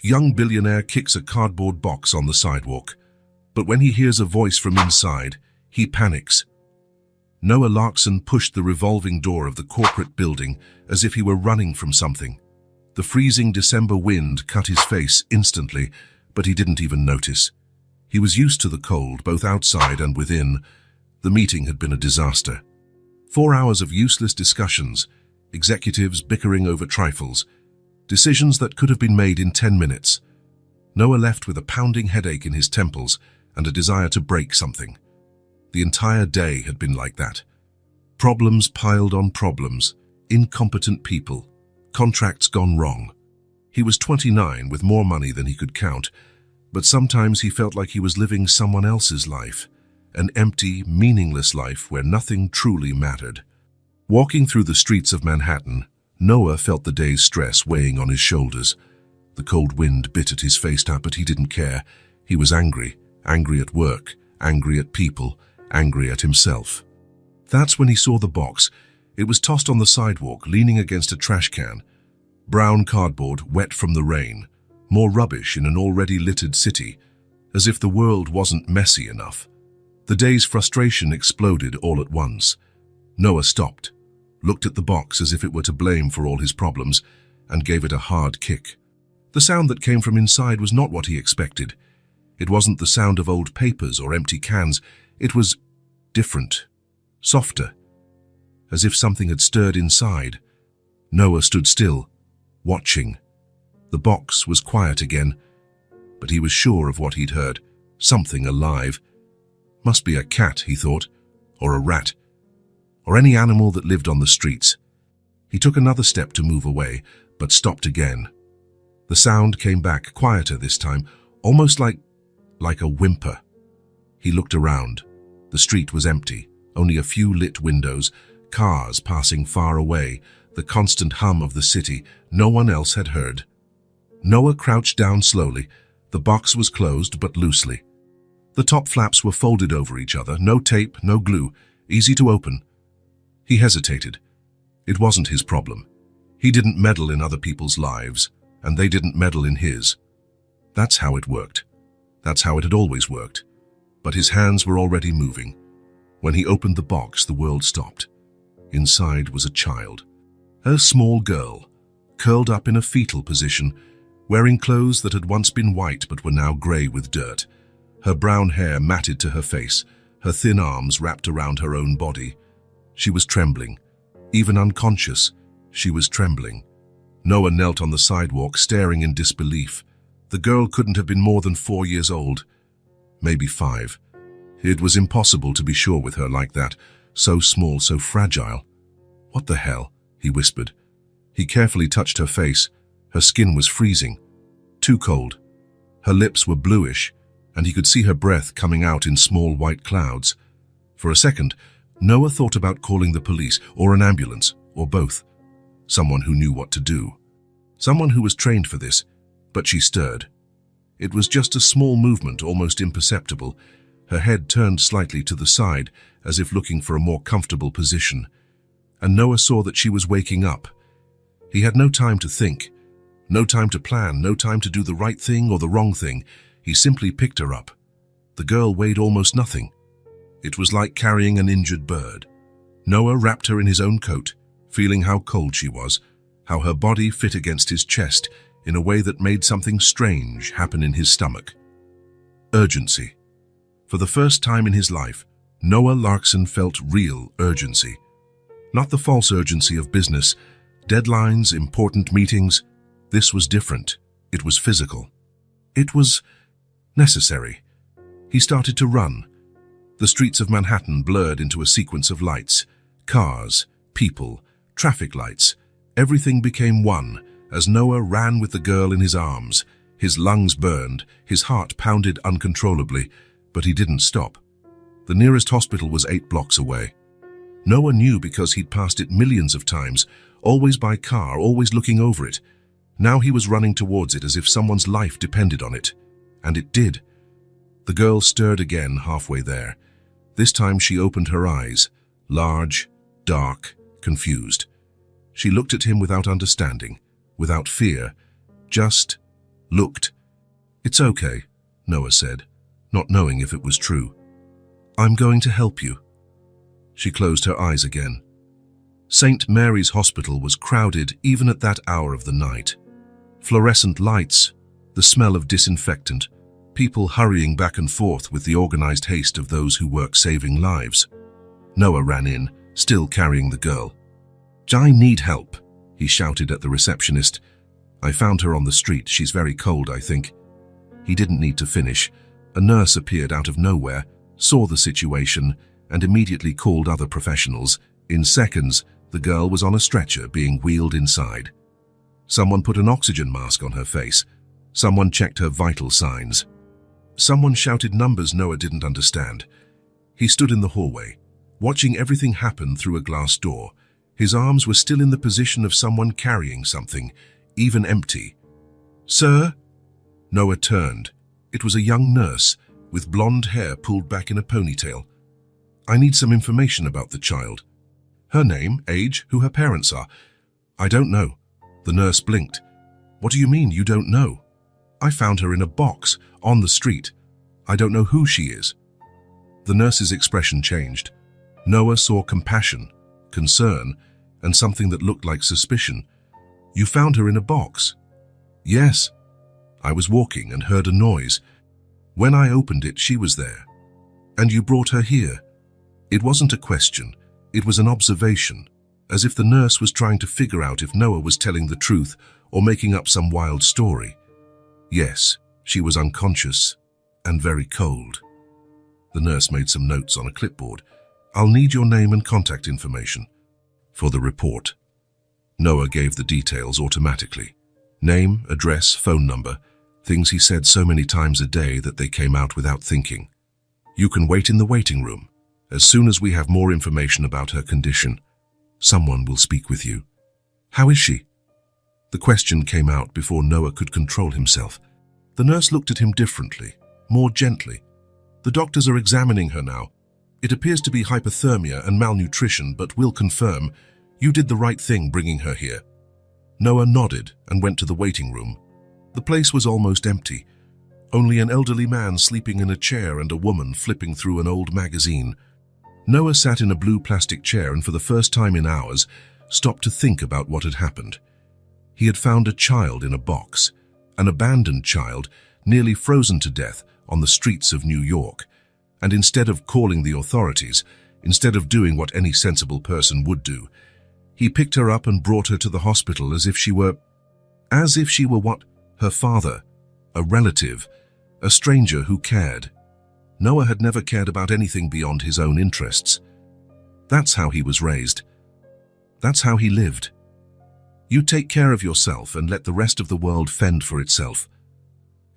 Young billionaire kicks a cardboard box on the sidewalk, but when he hears a voice from inside, he panics. Noah Larson pushed the revolving door of the corporate building as if he were running from something. The freezing December wind cut his face instantly, but he didn't even notice. He was used to the cold, both outside and within. The meeting had been a disaster. 4 hours of useless discussions, executives bickering over trifles, decisions that could have been made in 10 minutes. Noah left with a pounding headache in his temples and a desire to break something. The entire day had been like that. Problems piled on problems, incompetent people, contracts gone wrong. He was 29 with more money than he could count, but sometimes he felt like he was living someone else's life, an empty, meaningless life where nothing truly mattered. Walking through the streets of Manhattan, Noah felt the day's stress weighing on his shoulders. The cold wind bit at his face, but he didn't care. He was angry at work, angry at people, angry at himself. That's when he saw the box. It was tossed on the sidewalk, leaning against a trash can. Brown cardboard, wet from the rain. More rubbish in an already littered city, as if the world wasn't messy enough. The day's frustration exploded all at once. Noah stopped, looked at the box as if it were to blame for all his problems, and gave it a hard kick. The sound that came from inside was not what he expected. It wasn't the sound of old papers or empty cans. It was different, softer, as if something had stirred inside. Noah stood still, watching. The box was quiet again, but he was sure of what he'd heard. Something alive. Must be a cat, he thought, or a rat, or any animal that lived on the streets. He took another step to move away, but stopped again. The sound came back, quieter this time, almost like a whimper. He looked around. The street was empty, only a few lit windows, cars passing far away, the constant hum of the city no one else had heard. Noah crouched down slowly. The box was closed, but loosely. The top flaps were folded over each other, no tape, no glue, easy to open. He hesitated. It wasn't his problem. He didn't meddle in other people's lives, and they didn't meddle in his. That's how it worked. That's how it had always worked. But his hands were already moving. When he opened the box, the world stopped. Inside was a child. A small girl, curled up in a fetal position, wearing clothes that had once been white but were now grey with dirt. Her brown hair matted to her face, her thin arms wrapped around her own body. She was trembling. Even unconscious, she was trembling. Noah knelt on the sidewalk, staring in disbelief. The girl couldn't have been more than 4 years old. Maybe 5. It was impossible to be sure with her like that, so small, so fragile. "What the hell?" he whispered. He carefully touched her face. Her skin was freezing, too cold. Her lips were bluish, and he could see her breath coming out in small white clouds. For a second, Noah thought about calling the police, or an ambulance, or both. Someone who knew what to do. Someone who was trained for this, but she stirred. It was just a small movement, almost imperceptible. Her head turned slightly to the side, as if looking for a more comfortable position. And Noah saw that she was waking up. He had no time to think, no time to plan, no time to do the right thing or the wrong thing. He simply picked her up. The girl weighed almost nothing. It was like carrying an injured bird. Noah wrapped her in his own coat, feeling how cold she was, how her body fit against his chest in a way that made something strange happen in his stomach. Urgency. For the first time in his life, Noah Larson felt real urgency. Not the false urgency of business, deadlines, important meetings. This was different. It was physical. It was necessary. He started to run. The streets of Manhattan blurred into a sequence of lights. Cars, people, traffic lights. Everything became one as Noah ran with the girl in his arms. His lungs burned, his heart pounded uncontrollably, but he didn't stop. The nearest hospital was 8 blocks away. Noah knew because he'd passed it millions of times, always by car, always looking over it. Now he was running towards it as if someone's life depended on it. And it did. The girl stirred again halfway there. This time she opened her eyes, large, dark, confused. She looked at him without understanding, without fear, just looked. "It's okay," Noah said, not knowing if it was true. "I'm going to help you." She closed her eyes again. St. Mary's Hospital was crowded even at that hour of the night. Fluorescent lights, the smell of disinfectant, people hurrying back and forth with the organized haste of those who work saving lives. Noah ran in, still carrying the girl. "I need help," he shouted at the receptionist. "I found her on the street. She's very cold, I think." He didn't need to finish. A nurse appeared out of nowhere, saw the situation, and immediately called other professionals. In seconds, the girl was on a stretcher being wheeled inside. Someone put an oxygen mask on her face. Someone checked her vital signs. Someone shouted numbers Noah didn't understand. He stood in the hallway, watching everything happen through a glass door. His arms were still in the position of someone carrying something, even empty. "Sir?" Noah turned. It was a young nurse, with blonde hair pulled back in a ponytail. "I need some information about the child. Her name, age, who her parents are." "I don't know." The nurse blinked. "What do you mean you don't know? I found her in a box, on the street. I don't know who she is." The nurse's expression changed. Noah saw compassion, concern, and something that looked like suspicion. "You found her in a box?" "Yes. I was walking and heard a noise. When I opened it, she was there." "And you brought her here?" It wasn't a question. It was an observation, as if the nurse was trying to figure out if Noah was telling the truth or making up some wild story. "Yes, she was unconscious and very cold." The nurse made some notes on a clipboard. "I'll need your name and contact information for the report." Noah gave the details automatically. Name, address, phone number, things he said so many times a day that they came out without thinking. "You can wait in the waiting room. As soon as we have more information about her condition, someone will speak with you." "How is she?" The question came out before Noah could control himself. The nurse looked at him differently, more gently. "The doctors are examining her now. It appears to be hypothermia and malnutrition, but we'll confirm. You did the right thing bringing her here." Noah nodded and went to the waiting room. The place was almost empty. Only an elderly man sleeping in a chair and a woman flipping through an old magazine. Noah sat in a blue plastic chair and for the first time in hours stopped to think about what had happened. He had found a child in a box, an abandoned child, nearly frozen to death on the streets of New York. And instead of calling the authorities, instead of doing what any sensible person would do, he picked her up and brought her to the hospital as if she were what? Her father, a relative, a stranger who cared. Noah had never cared about anything beyond his own interests. That's how he was raised. That's how he lived. You take care of yourself and let the rest of the world fend for itself.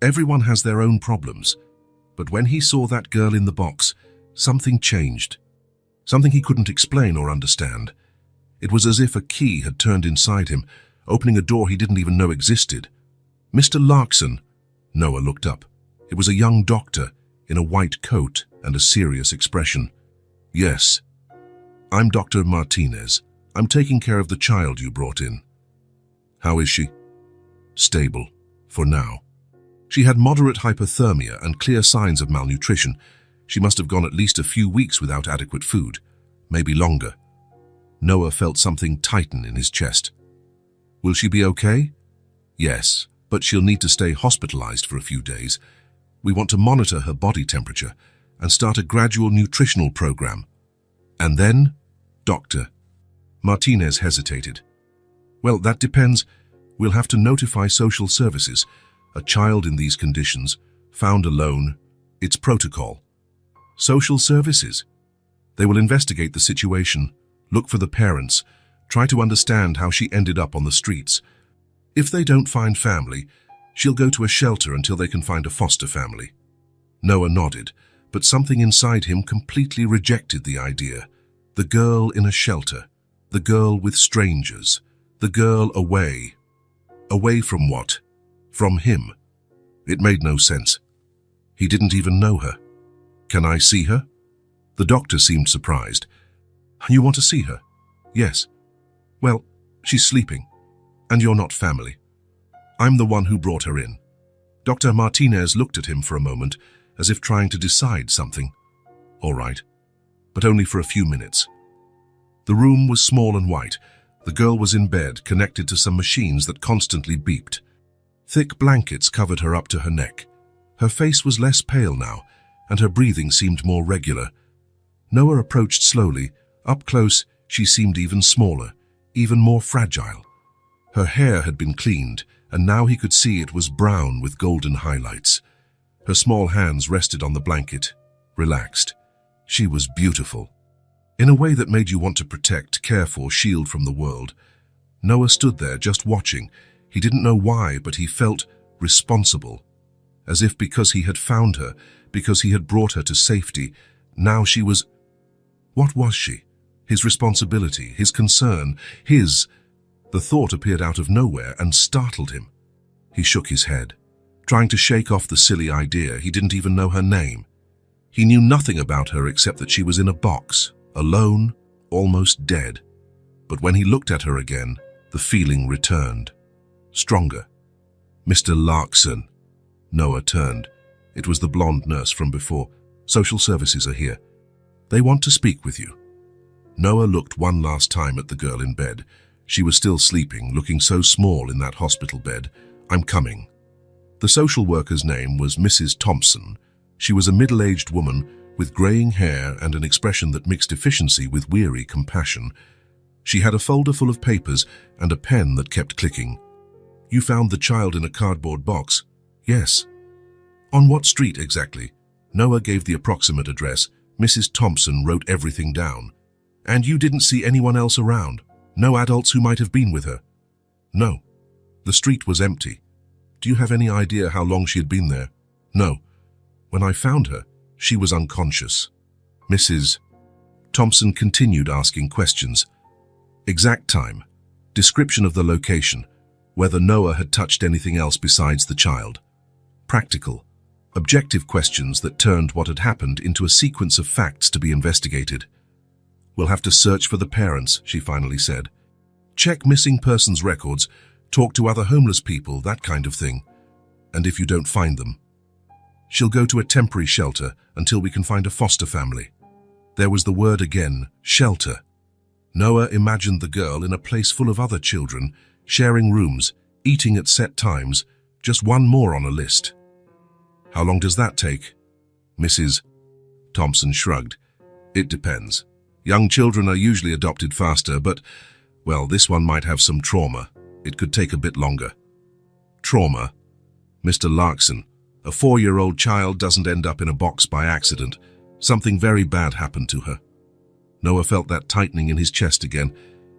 Everyone has their own problems. But when he saw that girl in the box, something changed. Something he couldn't explain or understand. It was as if a key had turned inside him, opening a door he didn't even know existed. "Mr. Larkson," Noah looked up. It was a young doctor in a white coat and a serious expression. "Yes. I'm Dr. Martinez. I'm taking care of the child you brought in." "How is she?" "Stable, for now. She had moderate hypothermia and clear signs of malnutrition. She must have gone at least a few weeks without adequate food, maybe longer." Noah felt something tighten in his chest. "Will she be okay?" "Yes, but she'll need to stay hospitalized for a few days. We want to monitor her body temperature and start a gradual nutritional program." "And then?" "Doctor." Martinez hesitated. "Well, that depends. We'll have to notify social services. A child in these conditions, found alone, it's protocol." "Social services?" "They will investigate the situation, look for the parents, try to understand how she ended up on the streets. If they don't find family, she'll go to a shelter until they can find a foster family." Noah nodded, but something inside him completely rejected the idea. The girl in a shelter, the girl with strangers, the girl away. Away from what? From him. It made no sense. He didn't even know her. "Can I see her?" The doctor seemed surprised. "You want to see her?" "Yes." "Well, she's sleeping, and you're not family. I'm the one who brought her in. Dr. Martinez looked at him for a moment, as if trying to decide something. All right, but only for a few minutes. The room was small and white. The girl was in bed, connected to some machines that constantly beeped. Thick blankets covered her up to her neck. Her face was less pale now, and her breathing seemed more regular. Noah approached slowly. Up close, she seemed even smaller, even more fragile. Her hair had been cleaned, and now he could see it was brown with golden highlights. Her small hands rested on the blanket, relaxed. She was beautiful. In a way that made you want to protect, care for, shield from the world. Noah stood there just watching. He didn't know why, but he felt responsible. As if because he had found her, because he had brought her to safety, now she was... What was she? His responsibility, his concern, his... The thought appeared out of nowhere and startled him. He shook his head, trying to shake off the silly idea. He didn't even know her name. He knew nothing about her except that she was in a box, alone, almost dead. But when he looked at her again, the feeling returned. Stronger. Mr. Larkson. Noah turned. It was the blonde nurse from before. Social services are here. They want to speak with you. Noah looked one last time at the girl in bed. She was still sleeping, looking so small in that hospital bed. I'm coming. The social worker's name was Mrs. Thompson. She was a middle-aged woman with graying hair and an expression that mixed efficiency with weary compassion. She had a folder full of papers and a pen that kept clicking. You found the child in a cardboard box? Yes. On what street exactly? Noah gave the approximate address. Mrs. Thompson wrote everything down. And you didn't see anyone else around? No adults who might have been with her? No. The street was empty. Do you have any idea how long she had been there? No. When I found her, she was unconscious. Mrs. Thompson continued asking questions. Exact time, description of the location, whether Noah had touched anything else besides the child. Practical, objective questions that turned what had happened into a sequence of facts to be investigated. We'll have to search for the parents, she finally said. Check missing persons records, talk to other homeless people, that kind of thing. And if you don't find them, she'll go to a temporary shelter until we can find a foster family. There was the word again, shelter. Noah imagined the girl in a place full of other children, sharing rooms, eating at set times, just one more on a list. How long does that take? Mrs. Thompson shrugged. It depends. Young children are usually adopted faster, but, well, this one might have some trauma. It could take a bit longer. Trauma? Mr. Larkson, a 4-year-old child doesn't end up in a box by accident. Something very bad happened to her. Noah felt that tightening in his chest again.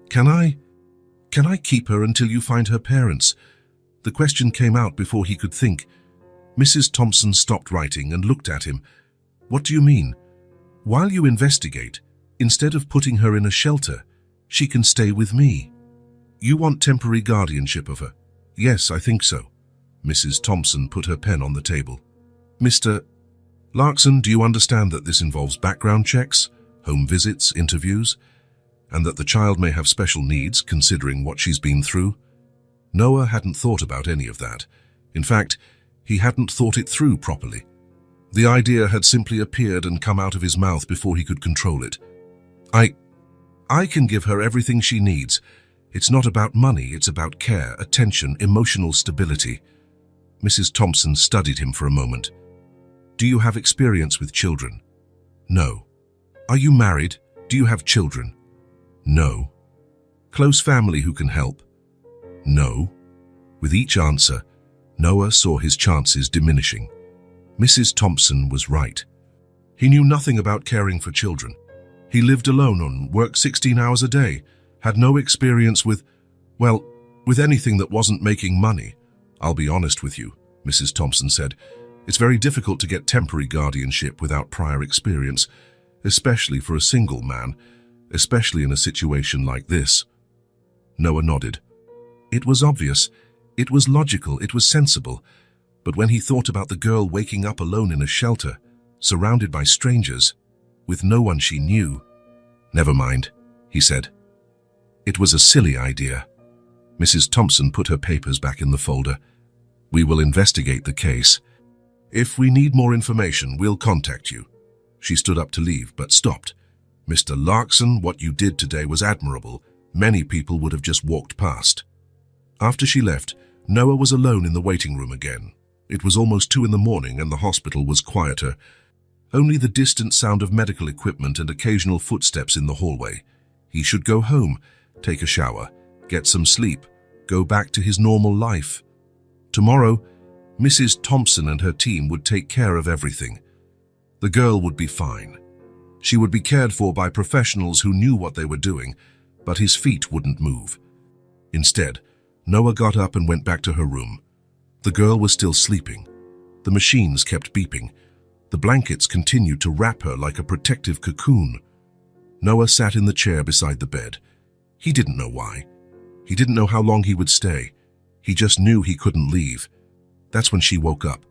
Can I keep her until you find her parents? The question came out before he could think. Mrs. Thompson stopped writing and looked at him. What do you mean? While you investigate, instead of putting her in a shelter, she can stay with me. You want temporary guardianship of her? Yes, I think so. Mrs. Thompson put her pen on the table. Mr. Larkson, do you understand that this involves background checks, home visits, interviews, and that the child may have special needs considering what she's been through? Noah hadn't thought about any of that. In fact, he hadn't thought it through properly. The idea had simply appeared and come out of his mouth before he could control it. I can give her everything she needs. It's not about money, it's about care, attention, emotional stability. Mrs. Thompson studied him for a moment. Do you have experience with children? No. Are you married? Do you have children? No. Close family who can help? No. With each answer, Noah saw his chances diminishing. Mrs. Thompson was right. He knew nothing about caring for children. He lived alone and worked 16 hours a day, had no experience with anything that wasn't making money. I'll be honest with you, Mrs. Thompson said. It's very difficult to get temporary guardianship without prior experience, especially for a single man, especially in a situation like this. Noah nodded. It was obvious, it was logical, it was sensible, but when he thought about the girl waking up alone in a shelter, surrounded by strangers, with no one she knew. Never mind, he said. It was a silly idea. Mrs. Thompson put her papers back in the folder. We will investigate the case. If we need more information, we'll contact you. She stood up to leave, but stopped. Mr. Larkson, what you did today was admirable. Many people would have just walked past. After she left, Noah was alone in the waiting room again. It was almost 2 in the morning and the hospital was quieter. Only the distant sound of medical equipment and occasional footsteps in the hallway. He should go home, take a shower, get some sleep, go back to his normal life. Tomorrow, Mrs. Thompson and her team would take care of everything. The girl would be fine. She would be cared for by professionals who knew what they were doing, but his feet wouldn't move. Instead, Noah got up and went back to her room. The girl was still sleeping. The machines kept beeping. The blankets continued to wrap her like a protective cocoon. Noah sat in the chair beside the bed. He didn't know why. He didn't know how long he would stay. He just knew he couldn't leave. That's when she woke up.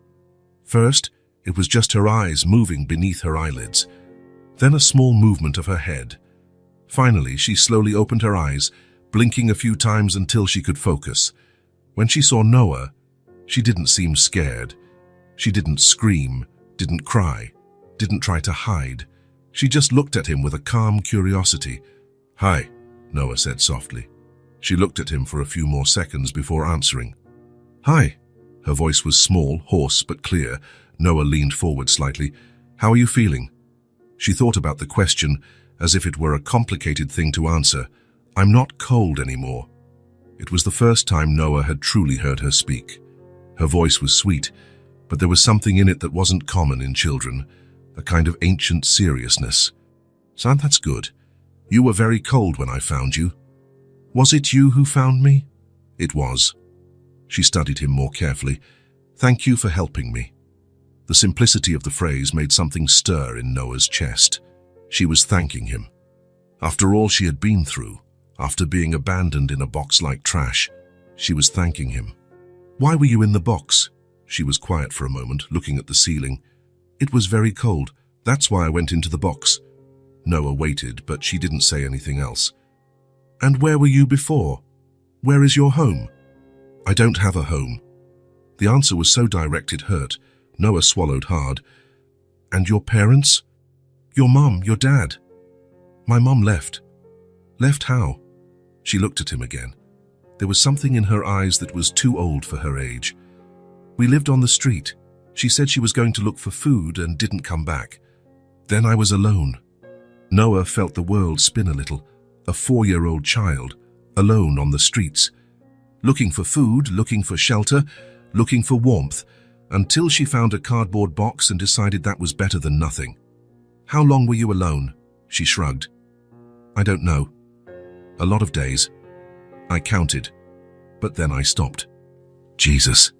First, it was just her eyes moving beneath her eyelids. Then a small movement of her head. Finally, she slowly opened her eyes, blinking a few times until she could focus. When she saw Noah, she didn't seem scared. She didn't scream, didn't cry, didn't try to hide. She just looked at him with a calm curiosity. "Hi," Noah said softly. She looked at him for a few more seconds before answering. "Hi." Her voice was small, hoarse, but clear. Noah leaned forward slightly. "How are you feeling?" She thought about the question as if it were a complicated thing to answer. "I'm not cold anymore." It was the first time Noah had truly heard her speak. Her voice was sweet, but there was something in it that wasn't common in children, a kind of ancient seriousness. "Son, that's good. You were very cold when I found you." "Was it you who found me?" "It was." She studied him more carefully. "Thank you for helping me." The simplicity of the phrase made something stir in Noah's chest. She was thanking him. After all she had been through, after being abandoned in a box like trash, she was thanking him. "Why were you in the box?" She was quiet for a moment, looking at the ceiling. "It was very cold. That's why I went into the box." Noah waited, but she didn't say anything else. "And where were you before? Where is your home?" "I don't have a home." The answer was so direct it hurt. Noah swallowed hard. "And your parents?" "Your mom, your dad." "My mom left." "Left how?" She looked at him again. There was something in her eyes that was too old for her age. "We lived on the street. She said she was going to look for food and didn't come back. Then I was alone." Noah felt the world spin a little. A 4-year-old child, alone on the streets. Looking for food, looking for shelter, looking for warmth, until she found a cardboard box and decided that was better than nothing. "How long were you alone?" She shrugged. "I don't know. A lot of days. I counted, but then I stopped." Jesus.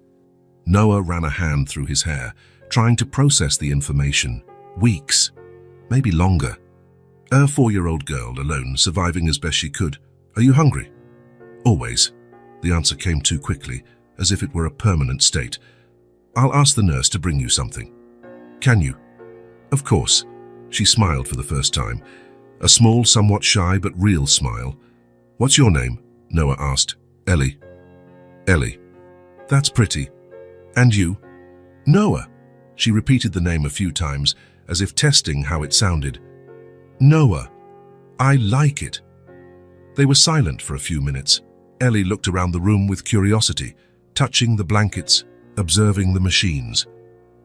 Noah ran a hand through his hair, trying to process the information. Weeks, maybe longer. A 4-year-old girl, alone, surviving as best she could. "Are you hungry?" "Always." The answer came too quickly, as if it were a permanent state. "I'll ask the nurse to bring you something." "Can you?" "Of course." She smiled for the first time. A small, somewhat shy but real smile. "What's your name?" Noah asked. "Ellie." "Ellie. That's pretty. And you?" "Noah." She repeated the name a few times, as if testing how it sounded. "Noah. I like it." They were silent for a few minutes. Ellie looked around the room with curiosity, touching the blankets, observing the machines.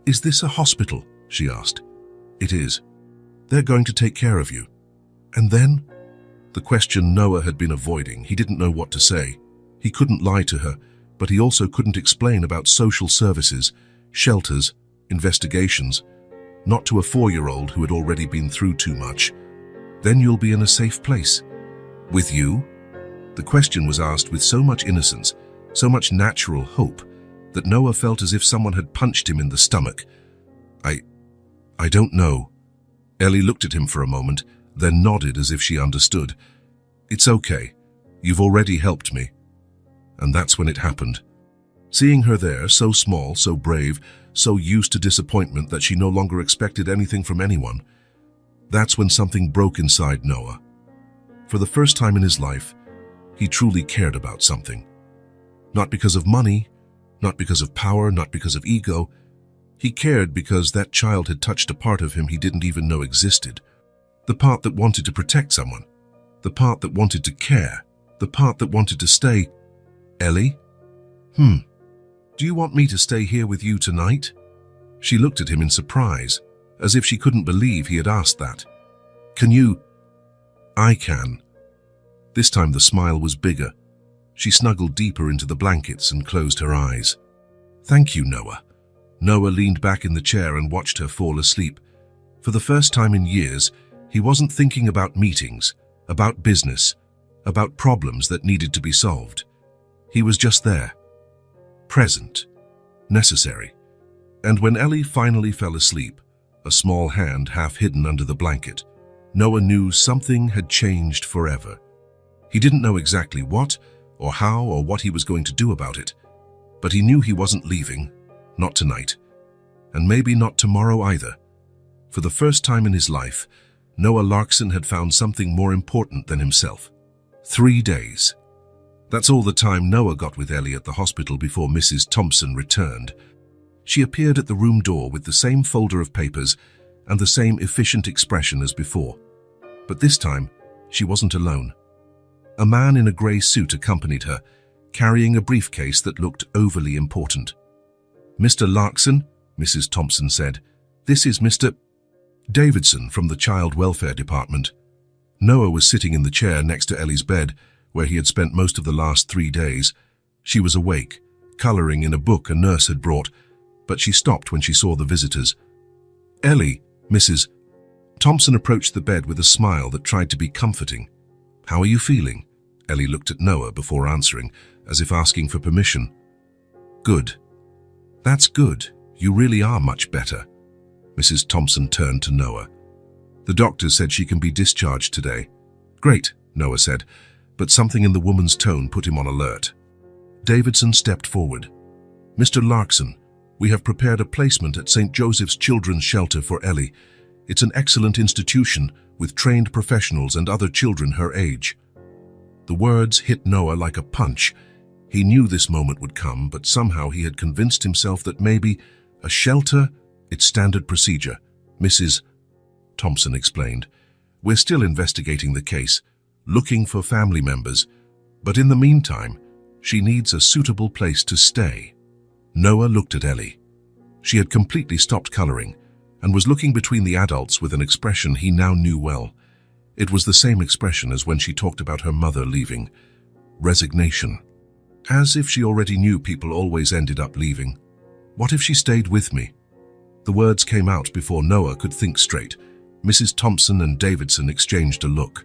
"Is this a hospital?" she asked. "It is." "They're going to take care of you." "And then?" The question Noah had been avoiding. He didn't know what to say. He couldn't lie to her, but he also couldn't explain about social services, shelters, investigations. Not to a 4-year-old who had already been through too much. "Then you'll be in a safe place." "With you?" The question was asked with so much innocence, so much natural hope, that Noah felt as if someone had punched him in the stomach. I don't know." Ellie looked at him for a moment, then nodded as if she understood. "It's okay. You've already helped me." And that's when it happened. Seeing her there, so small, so brave, so used to disappointment that she no longer expected anything from anyone, that's when something broke inside Noah. For the first time in his life, he truly cared about something. Not because of money, Not because of power, not because of ego. He cared because that child had touched a part of him he didn't even know existed. The part that wanted to protect someone. The part that wanted to care. The part that wanted to stay. Ellie? Do you want me to stay here with you tonight? She looked at him in surprise, as if she couldn't believe he had asked that. Can you? I can. This time the smile was bigger. She snuggled deeper into the blankets and closed her eyes. Thank you, Noah. Noah leaned back in the chair and watched her fall asleep. For the first time in years, he wasn't thinking about meetings, about business, about problems that needed to be solved. He was just there. Present. Necessary. And when Ellie finally fell asleep, a small hand half hidden under the blanket, Noah knew something had changed forever. He didn't know exactly what, or how, or what he was going to do about it, but he knew he wasn't leaving, not tonight, and maybe not tomorrow either. For the first time in his life, Noah Larkson had found something more important than himself. 3 days. That's all the time Noah got with Ellie at the hospital before Mrs. Thompson returned. She appeared at the room door with the same folder of papers and the same efficient expression as before. But this time, she wasn't alone. A man in a grey suit accompanied her, carrying a briefcase that looked overly important. Mr. Larkson, Mrs. Thompson said, this is Mr. Davidson from the Child Welfare Department. Noah was sitting in the chair next to Ellie's bed, where he had spent most of the last 3 days. She was awake, colouring in a book a nurse had brought, but she stopped when she saw the visitors. Ellie, Mrs. Thompson approached the bed with a smile that tried to be comforting. How are you feeling? Ellie looked at Noah before answering, as if asking for permission. Good. That's good. You really are much better. Mrs. Thompson turned to Noah. The doctor said she can be discharged today. Great, Noah said, but something in the woman's tone put him on alert. Davidson stepped forward. Mr. Larkson, we have prepared a placement at St. Joseph's Children's Shelter for Ellie. It's an excellent institution with trained professionals and other children her age. The words hit Noah like a punch. He knew this moment would come, but somehow he had convinced himself that maybe a shelter, it's standard procedure. Mrs. Thompson explained. We're still investigating the case, looking for family members, but in the meantime, she needs a suitable place to stay. Noah looked at Ellie. She had completely stopped colouring and was looking between the adults with an expression he now knew well. It was the same expression as when she talked about her mother leaving. Resignation. As if she already knew people always ended up leaving. What if she stayed with me? The words came out before Noah could think straight. Mrs. Thompson and Davidson exchanged a look.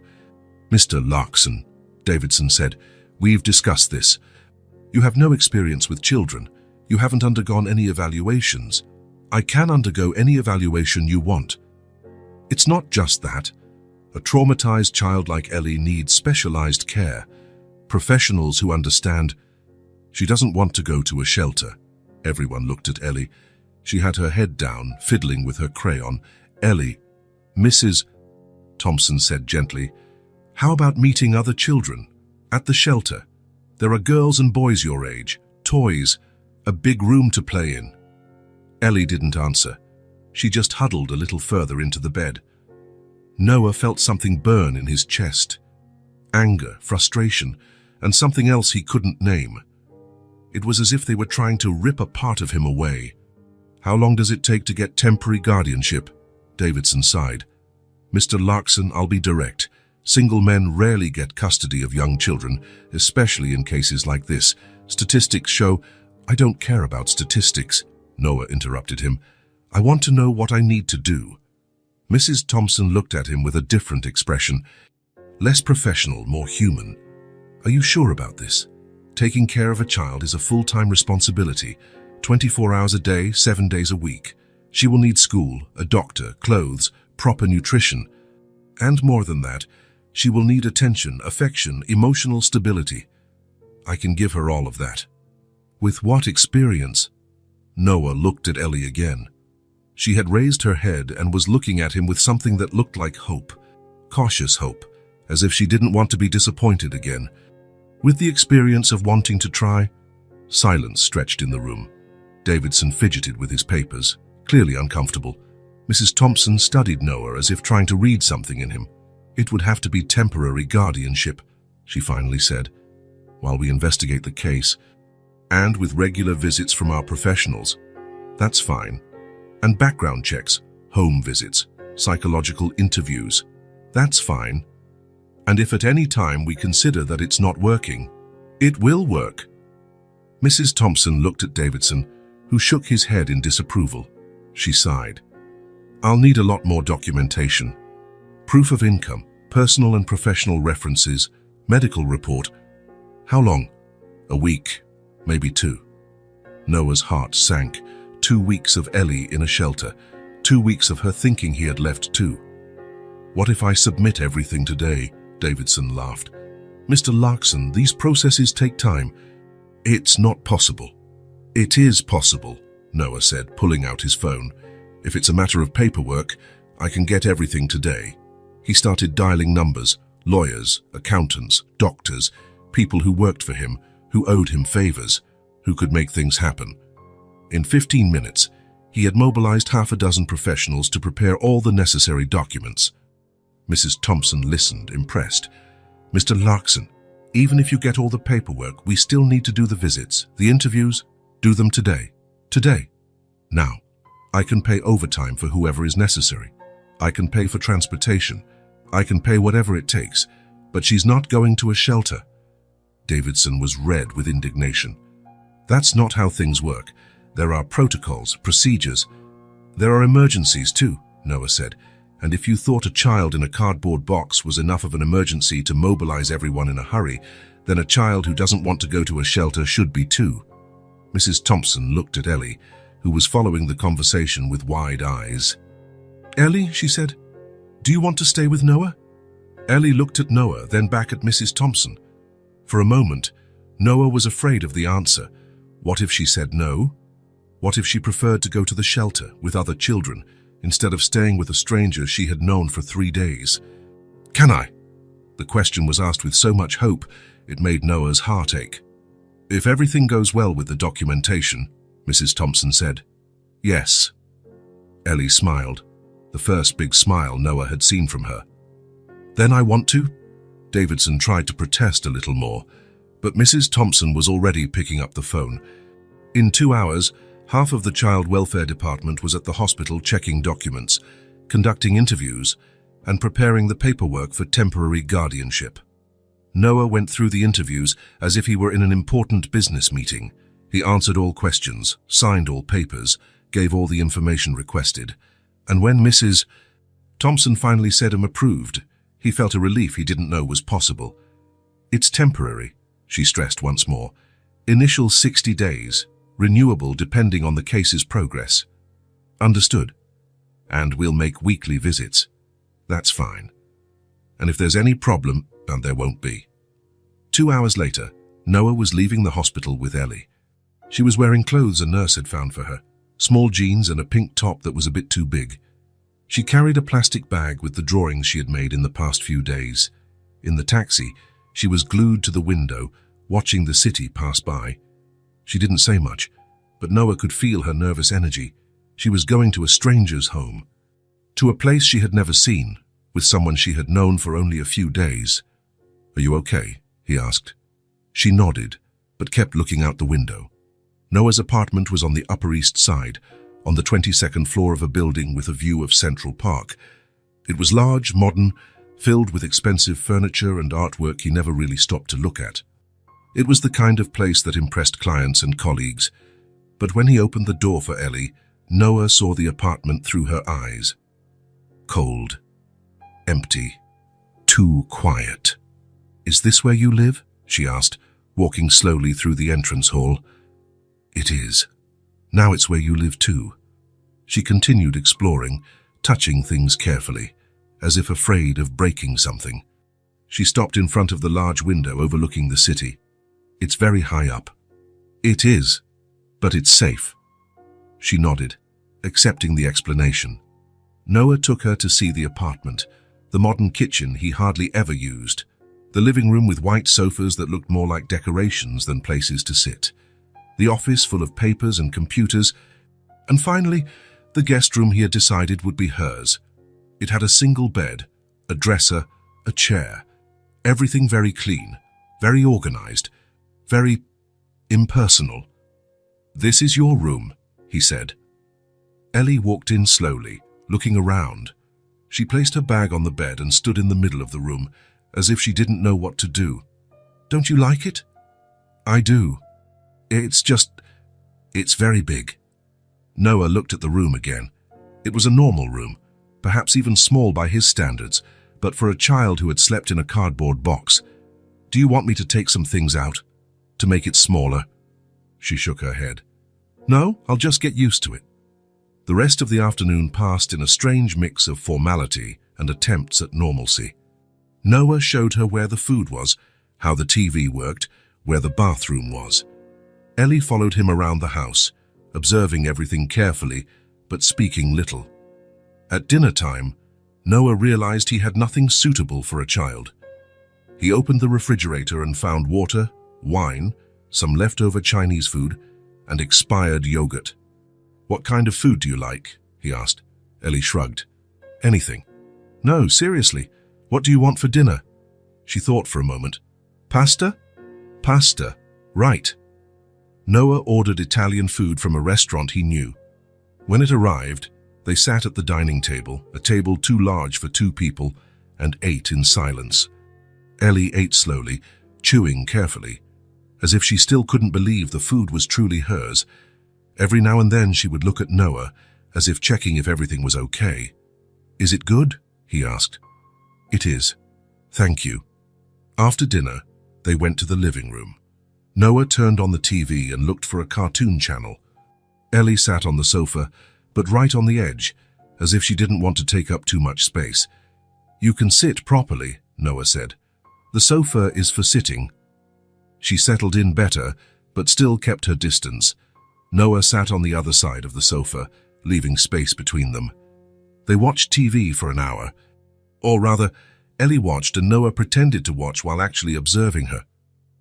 Mr. Larkson, Davidson said, we've discussed this. You have no experience with children. You haven't undergone any evaluations. I can undergo any evaluation you want. It's not just that. A traumatized child like Ellie needs specialized care, professionals who understand. She doesn't want to go to a shelter. Everyone looked at Ellie. She had her head down, fiddling with her crayon. Ellie, Mrs. Thompson said gently, how about meeting other children? At the shelter. There are girls and boys your age, toys, a big room to play in. Ellie didn't answer. She just huddled a little further into the bed. Noah felt something burn in his chest. Anger, frustration, and something else he couldn't name. It was as if they were trying to rip a part of him away. How long does it take to get temporary guardianship? Davidson sighed. Mr. Larkson, I'll be direct. Single men rarely get custody of young children, especially in cases like this. Statistics show... I don't care about statistics, Noah interrupted him. I want to know what I need to do. Mrs. Thompson looked at him with a different expression. Less professional, more human. Are you sure about this? Taking care of a child is a full-time responsibility, 24 hours a day, 7 days a week. She will need school, a doctor, clothes, proper nutrition. And more than that, she will need attention, affection, emotional stability. I can give her all of that. With what experience? Noah looked at Ellie again. She had raised her head and was looking at him with something that looked like hope, cautious hope, as if she didn't want to be disappointed again. With the experience of wanting to try? Silence stretched in the room. Davidson fidgeted with his papers, clearly uncomfortable. Mrs. Thompson studied Noah as if trying to read something in him. "It would have to be temporary guardianship," she finally said, "while we investigate the case, and with regular visits from our professionals." "That's fine. And background checks, home visits, psychological interviews. That's fine. And if at any time we consider that it's not working, it will work." Mrs. Thompson looked at Davidson, who shook his head in disapproval. She sighed. "I'll need a lot more documentation. Proof of income, personal and professional references, medical report." "How long?" "A week, maybe 2. Noah's heart sank. 2 weeks of Ellie in a shelter. 2 weeks of her thinking he had left too. "What if I submit everything today?" Davidson laughed. "Mr. Larkson, these processes take time." "It's not possible." "It is possible," Noah said, pulling out his phone. "If it's a matter of paperwork, I can get everything today." He started dialing numbers, lawyers, accountants, doctors, people who worked for him, who owed him favors, who could make things happen. In 15 minutes, he had mobilized half a dozen professionals to prepare all the necessary documents. Mrs. Thompson listened, impressed. "Mr. Larkson, even if you get all the paperwork, we still need to do the visits, the interviews. Do them today. Today. Now. I can pay overtime for whoever is necessary. I can pay for transportation. I can pay whatever it takes. But she's not going to a shelter." Davidson was red with indignation. "That's not how things work. There are protocols, procedures. There are emergencies too," Noah said. "And if you thought a child in a cardboard box was enough of an emergency to mobilize everyone in a hurry, then a child who doesn't want to go to a shelter should be too." Mrs. Thompson looked at Ellie, who was following the conversation with wide eyes. "Ellie," she said, "do you want to stay with Noah?" Ellie looked at Noah, then back at Mrs. Thompson. For a moment, Noah was afraid of the answer. What if she said no? What if she preferred to go to the shelter with other children, instead of staying with a stranger she had known for 3 days? "Can I?" The question was asked with so much hope, it made Noah's heart ache. "If everything goes well with the documentation," Mrs. Thompson said. "Yes." Ellie smiled, the first big smile Noah had seen from her. "Then I want to?" Davidson tried to protest a little more, but Mrs. Thompson was already picking up the phone. In 2 hours, half of the Child Welfare Department was at the hospital checking documents, conducting interviews, and preparing the paperwork for temporary guardianship. Noah went through the interviews as if he were in an important business meeting. He answered all questions, signed all papers, gave all the information requested. And when Mrs. Thompson finally said him approved, he felt a relief he didn't know was possible. "It's temporary," she stressed once more. "Initial 60 days, renewable depending on the case's progress." "Understood. And we'll make weekly visits." "That's fine. And if there's any problem," and there won't be. 2 hours later, Noah was leaving the hospital with Ellie. She was wearing clothes a nurse had found for her, small jeans and a pink top that was a bit too big. She carried a plastic bag with the drawings she had made in the past few days. In the taxi, she was glued to the window, watching the city pass by. She didn't say much, but Noah could feel her nervous energy. She was going to a stranger's home, to a place she had never seen, with someone she had known for only a few days. "Are you okay?" he asked. She nodded, but kept looking out the window. Noah's apartment was on the Upper East Side, on the 22nd floor of a building with a view of Central Park. It was large, modern, filled with expensive furniture and artwork he never really stopped to look at. It was the kind of place that impressed clients and colleagues. But when he opened the door for Ellie, Noah saw the apartment through her eyes. Cold. Empty. Too quiet. "Is this where you live?" she asked, walking slowly through the entrance hall. "It is. Now it's where you live too." She continued exploring, touching things carefully, as if afraid of breaking something. She stopped in front of the large window overlooking the city. "It's very high up." "It is, but it's safe." She nodded, accepting the explanation. Noah took her to see the apartment, the modern kitchen he hardly ever used, the living room with white sofas that looked more like decorations than places to sit. the office full of papers and computers, and finally, the guest room he had decided would be hers. It had a single bed, a dresser, a chair, everything very clean, very organized, very impersonal. "This is your room," he said. Ellie walked in slowly, looking around. She placed her bag on the bed and stood in the middle of the room, as if she didn't know what to do. "Don't you like it?" "I do. It's very big." Noah looked at the room again. It was a normal room, perhaps even small by his standards, but for a child who had slept in a cardboard box. "Do you want me to take some things out? To make it smaller?" She shook her head. "No, I'll just get used to it." The rest of the afternoon passed in a strange mix of formality and attempts at normalcy. Noah showed her where the food was, how the TV worked, where the bathroom was. Ellie followed him around the house, observing everything carefully, but speaking little. At dinner time, Noah realized he had nothing suitable for a child. He opened the refrigerator and found water, wine, some leftover Chinese food, and expired yogurt. "What kind of food do you like?" he asked. Ellie shrugged. "Anything." "No, seriously. What do you want for dinner?" She thought for a moment. "Pasta?" "Pasta. Right." Noah ordered Italian food from a restaurant he knew. When it arrived, they sat at the dining table, a table too large for 2 people, and ate in silence. Ellie ate slowly, chewing carefully, as if she still couldn't believe the food was truly hers. Every now and then she would look at Noah, as if checking if everything was okay. "Is it good?" he asked. "It is. Thank you." After dinner, they went to the living room. Noah turned on the TV and looked for a cartoon channel. Ellie sat on the sofa, but right on the edge, as if she didn't want to take up too much space. "You can sit properly," Noah said. "The sofa is for sitting." She settled in better, but still kept her distance. Noah sat on the other side of the sofa, leaving space between them. They watched TV for an hour. Or rather, Ellie watched and Noah pretended to watch while actually observing her.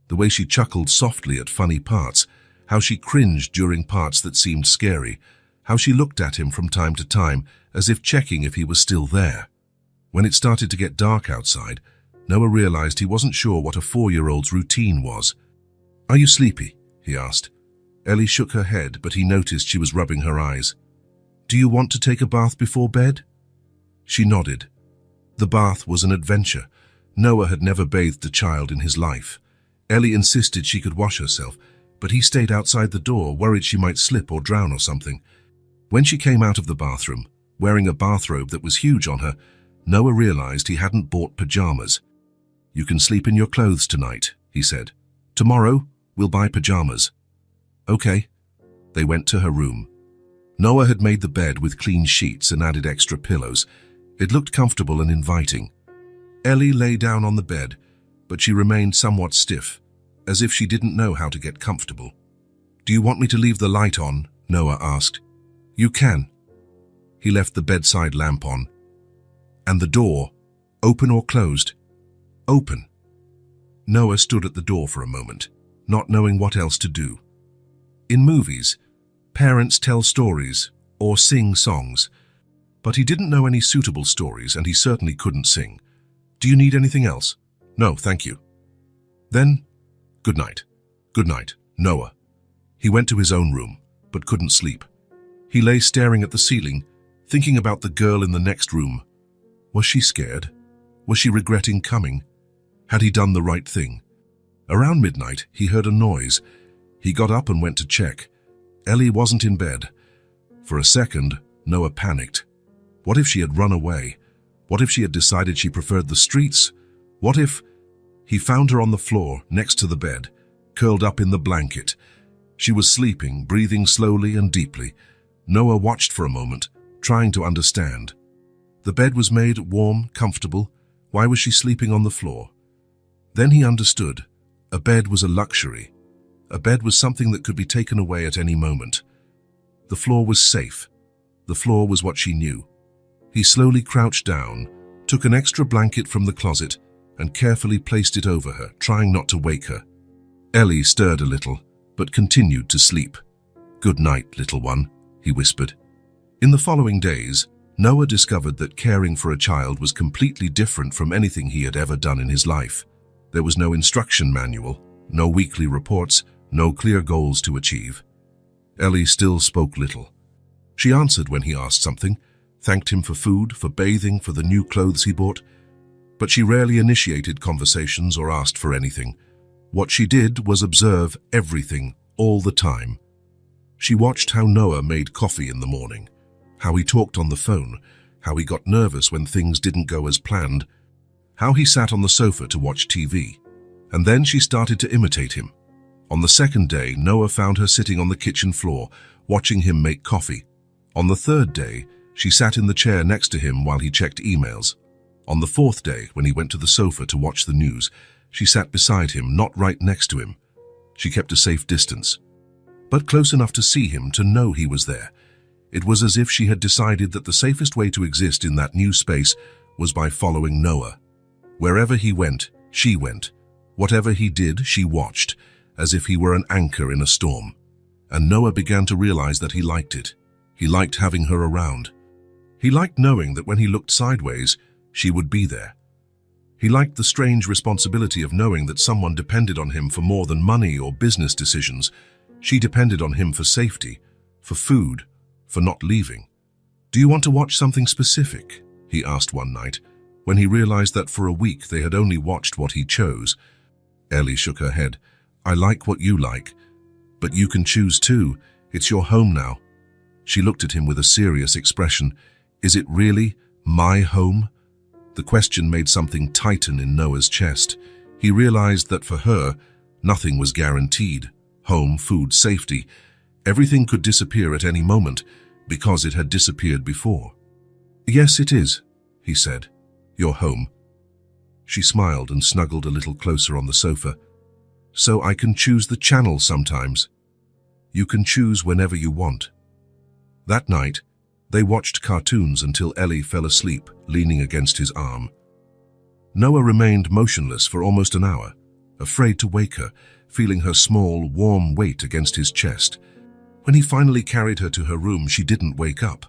The way she chuckled softly at funny parts, how she cringed during parts that seemed scary, how she looked at him from time to time as if checking if he was still there. When it started to get dark outside, Noah realized he wasn't sure what a 4-year-old's routine was. "Are you sleepy?" he asked. Ellie shook her head, but he noticed she was rubbing her eyes. "Do you want to take a bath before bed?" She nodded. The bath was an adventure. Noah had never bathed a child in his life. Ellie insisted she could wash herself, but he stayed outside the door, worried she might slip or drown or something. When she came out of the bathroom, wearing a bathrobe that was huge on her, Noah realized he hadn't bought pajamas. "You can sleep in your clothes tonight," he said. "Tomorrow, we'll buy pajamas." "Okay." They went to her room. Noah had made the bed with clean sheets and added extra pillows. It looked comfortable and inviting. Ellie lay down on the bed, but she remained somewhat stiff, as if she didn't know how to get comfortable. "Do you want me to leave the light on?" Noah asked. "You can." He left the bedside lamp on. "And the door, open or closed?" "Open." Noah stood at the door for a moment, not knowing what else to do. In movies, parents tell stories or sing songs, but he didn't know any suitable stories and he certainly couldn't sing. "Do you need anything else?" "No, thank you." "Then, good night." "Good night, Noah." He went to his own room, but couldn't sleep. He lay staring at the ceiling, thinking about the girl in the next room. Was she scared? Was she regretting coming? Had he done the right thing? Around midnight, he heard a noise. He got up and went to check. Ellie wasn't in bed. For a second, Noah panicked. What if she had run away? What if she had decided she preferred the streets? What if... He found her on the floor, next to the bed, curled up in the blanket. She was sleeping, breathing slowly and deeply. Noah watched for a moment, trying to understand. The bed was made warm, comfortable. Why was she sleeping on the floor? Then he understood. A bed was a luxury. A bed was something that could be taken away at any moment. The floor was safe. The floor was what she knew. He slowly crouched down, took an extra blanket from the closet, and carefully placed it over her, trying not to wake her. Ellie stirred a little, but continued to sleep. "Good night, little one," he whispered. In the following days, Noah discovered that caring for a child was completely different from anything he had ever done in his life. There was no instruction manual, no weekly reports, no clear goals to achieve. Ellie still spoke little. She answered when he asked something, thanked him for food, for bathing, for the new clothes he bought, but she rarely initiated conversations or asked for anything. What she did was observe everything, all the time. She watched how Noah made coffee in the morning, how he talked on the phone, how he got nervous when things didn't go as planned, how he sat on the sofa to watch TV. And then she started to imitate him. On the second day, Noah found her sitting on the kitchen floor, watching him make coffee. On the third day, she sat in the chair next to him while he checked emails. On the fourth day, when he went to the sofa to watch the news, she sat beside him, not right next to him. She kept a safe distance, but close enough to see him, to know he was there. It was as if she had decided that the safest way to exist in that new space was by following Noah. Wherever he went, she went. Whatever he did, she watched, as if he were an anchor in a storm. And Noah began to realize that he liked it. He liked having her around. He liked knowing that when he looked sideways, she would be there. He liked the strange responsibility of knowing that someone depended on him for more than money or business decisions. She depended on him for safety, for food, for not leaving. "Do you want to watch something specific?" he asked one night, when he realized that for a week they had only watched what he chose. Ellie shook her head. "I like what you like, but you can choose too. It's your home now." She looked at him with a serious expression. "Is it really my home?" The question made something tighten in Noah's chest. He realized that for her, nothing was guaranteed. Home, food, safety. Everything could disappear at any moment because it had disappeared before. "Yes, it is," he said. "Your home." She smiled and snuggled a little closer on the sofa. "So I can choose the channel sometimes." "You can choose whenever you want." That night, they watched cartoons until Ellie fell asleep, leaning against his arm. Noah remained motionless for almost an hour, afraid to wake her, feeling her small, warm weight against his chest. When he finally carried her to her room, she didn't wake up.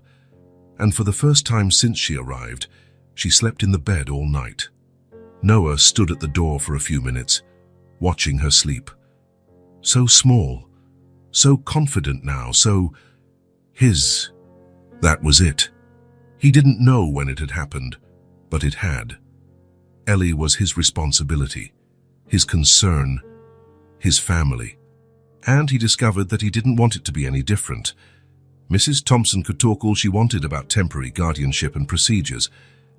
And for the first time since she arrived, she slept in the bed all night. Noah stood at the door for a few minutes, watching her sleep. So small, so confident now, so his. That was it. He didn't know when it had happened, but it had. Ellie was his responsibility, his concern, his family. And he discovered that he didn't want it to be any different. Mrs. Thompson could talk all she wanted about temporary guardianship and procedures.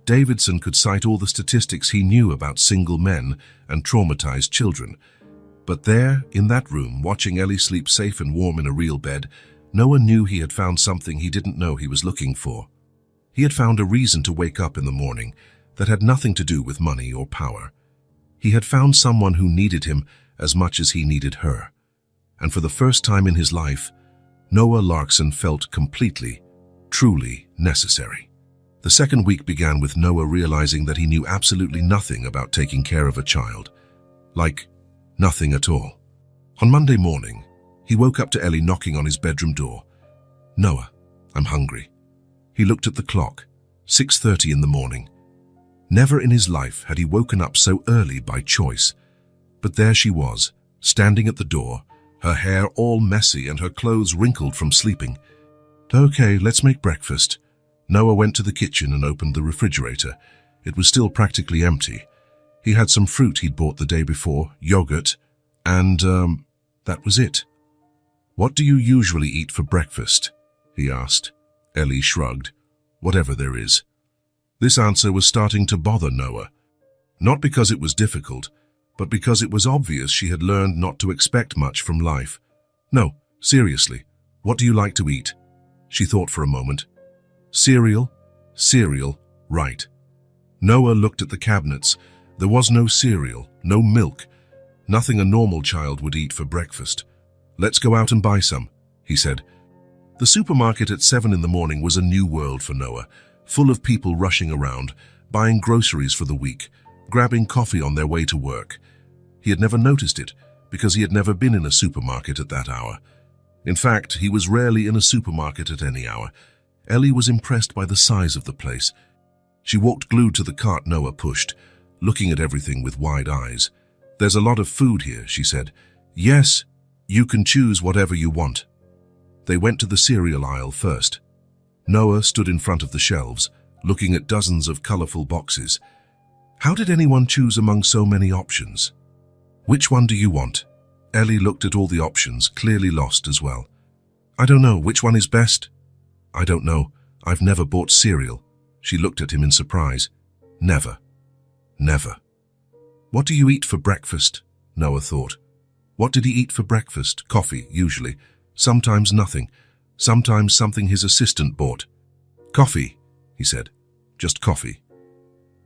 Davidson could cite all the statistics he knew about single men and traumatized children. But there, in that room, watching Ellie sleep safe and warm in a real bed, Noah knew he had found something he didn't know he was looking for. He had found a reason to wake up in the morning that had nothing to do with money or power. He had found someone who needed him as much as he needed her. And for the first time in his life, Noah Larkson felt completely, truly necessary. The second week began with Noah realizing that he knew absolutely nothing about taking care of a child. Like, nothing at all. On Monday morning, he woke up to Ellie knocking on his bedroom door. "Noah, I'm hungry." He looked at the clock, 6:30 in the morning. Never in his life had he woken up so early by choice. But there she was, standing at the door, her hair all messy and her clothes wrinkled from sleeping. "Okay, let's make breakfast." Noah went to the kitchen and opened the refrigerator. It was still practically empty. He had some fruit he'd bought the day before, yogurt, and that was it. "What do you usually eat for breakfast?" he asked. Ellie shrugged. "Whatever there is." This answer was starting to bother Noah. Not because it was difficult, but because it was obvious she had learned not to expect much from life. "No, seriously, what do you like to eat?" She thought for a moment. "Cereal? Cereal, right." Noah looked at the cabinets. There was no cereal, no milk, nothing a normal child would eat for breakfast. "Let's go out and buy some," he said. The supermarket at 7 in the morning was a new world for Noah, full of people rushing around, buying groceries for the week, grabbing coffee on their way to work. He had never noticed it, because he had never been in a supermarket at that hour. In fact, he was rarely in a supermarket at any hour. Ellie was impressed by the size of the place. She walked glued to the cart Noah pushed, looking at everything with wide eyes. "There's a lot of food here," she said. "Yes, you can choose whatever you want." They went to the cereal aisle first. Noah stood in front of the shelves, looking at dozens of colorful boxes. How did anyone choose among so many options? "Which one do you want?" Ellie looked at all the options, clearly lost as well. "I don't know. Which one is best?" "I don't know. I've never bought cereal." She looked at him in surprise. "Never. Never." "What do you eat for breakfast?" Noah thought. What did he eat for breakfast? Coffee, usually. Sometimes nothing. Sometimes something his assistant bought. "Coffee," he said. "Just coffee."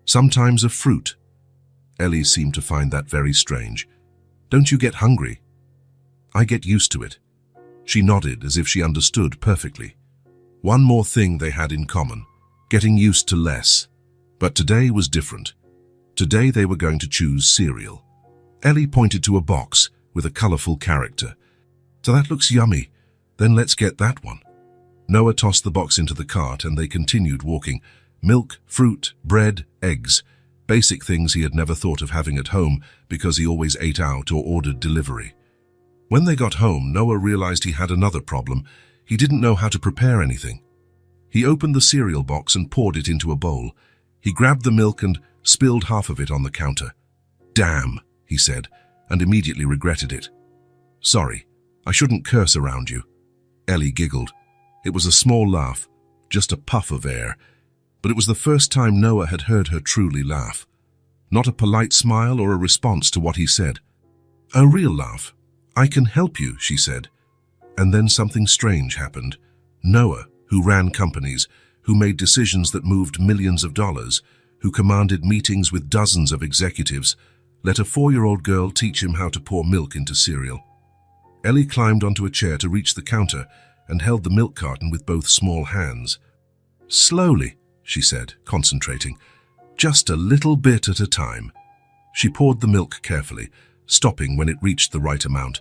"Sometimes a fruit." Ellie seemed to find that very strange. "Don't you get hungry?" "I get used to it." She nodded as if she understood perfectly. One more thing they had in common, getting used to less. But today was different. Today they were going to choose cereal. Ellie pointed to a box with a colorful character. "So that looks yummy. Then let's get that one." Noah tossed the box into the cart and they continued walking. Milk, fruit, bread, eggs. Basic things he had never thought of having at home because he always ate out or ordered delivery. When they got home, Noah realized he had another problem. He didn't know how to prepare anything. He opened the cereal box and poured it into a bowl. He grabbed the milk and spilled half of it on the counter. "Damn," he said, and immediately regretted it. "Sorry, I shouldn't curse around you." Ellie giggled. It was a small laugh, just a puff of air, but it was the first time Noah had heard her truly laugh. Not a polite smile or a response to what he said. A real laugh. "I can help you," she said. And then something strange happened. Noah, who ran companies, who made decisions that moved millions of dollars, who commanded meetings with dozens of executives, let a 4-year-old girl teach him how to pour milk into cereal. Ellie climbed onto a chair to reach the counter and held the milk carton with both small hands. "Slowly," she said, concentrating. "Just a little bit at a time." She poured the milk carefully, stopping when it reached the right amount.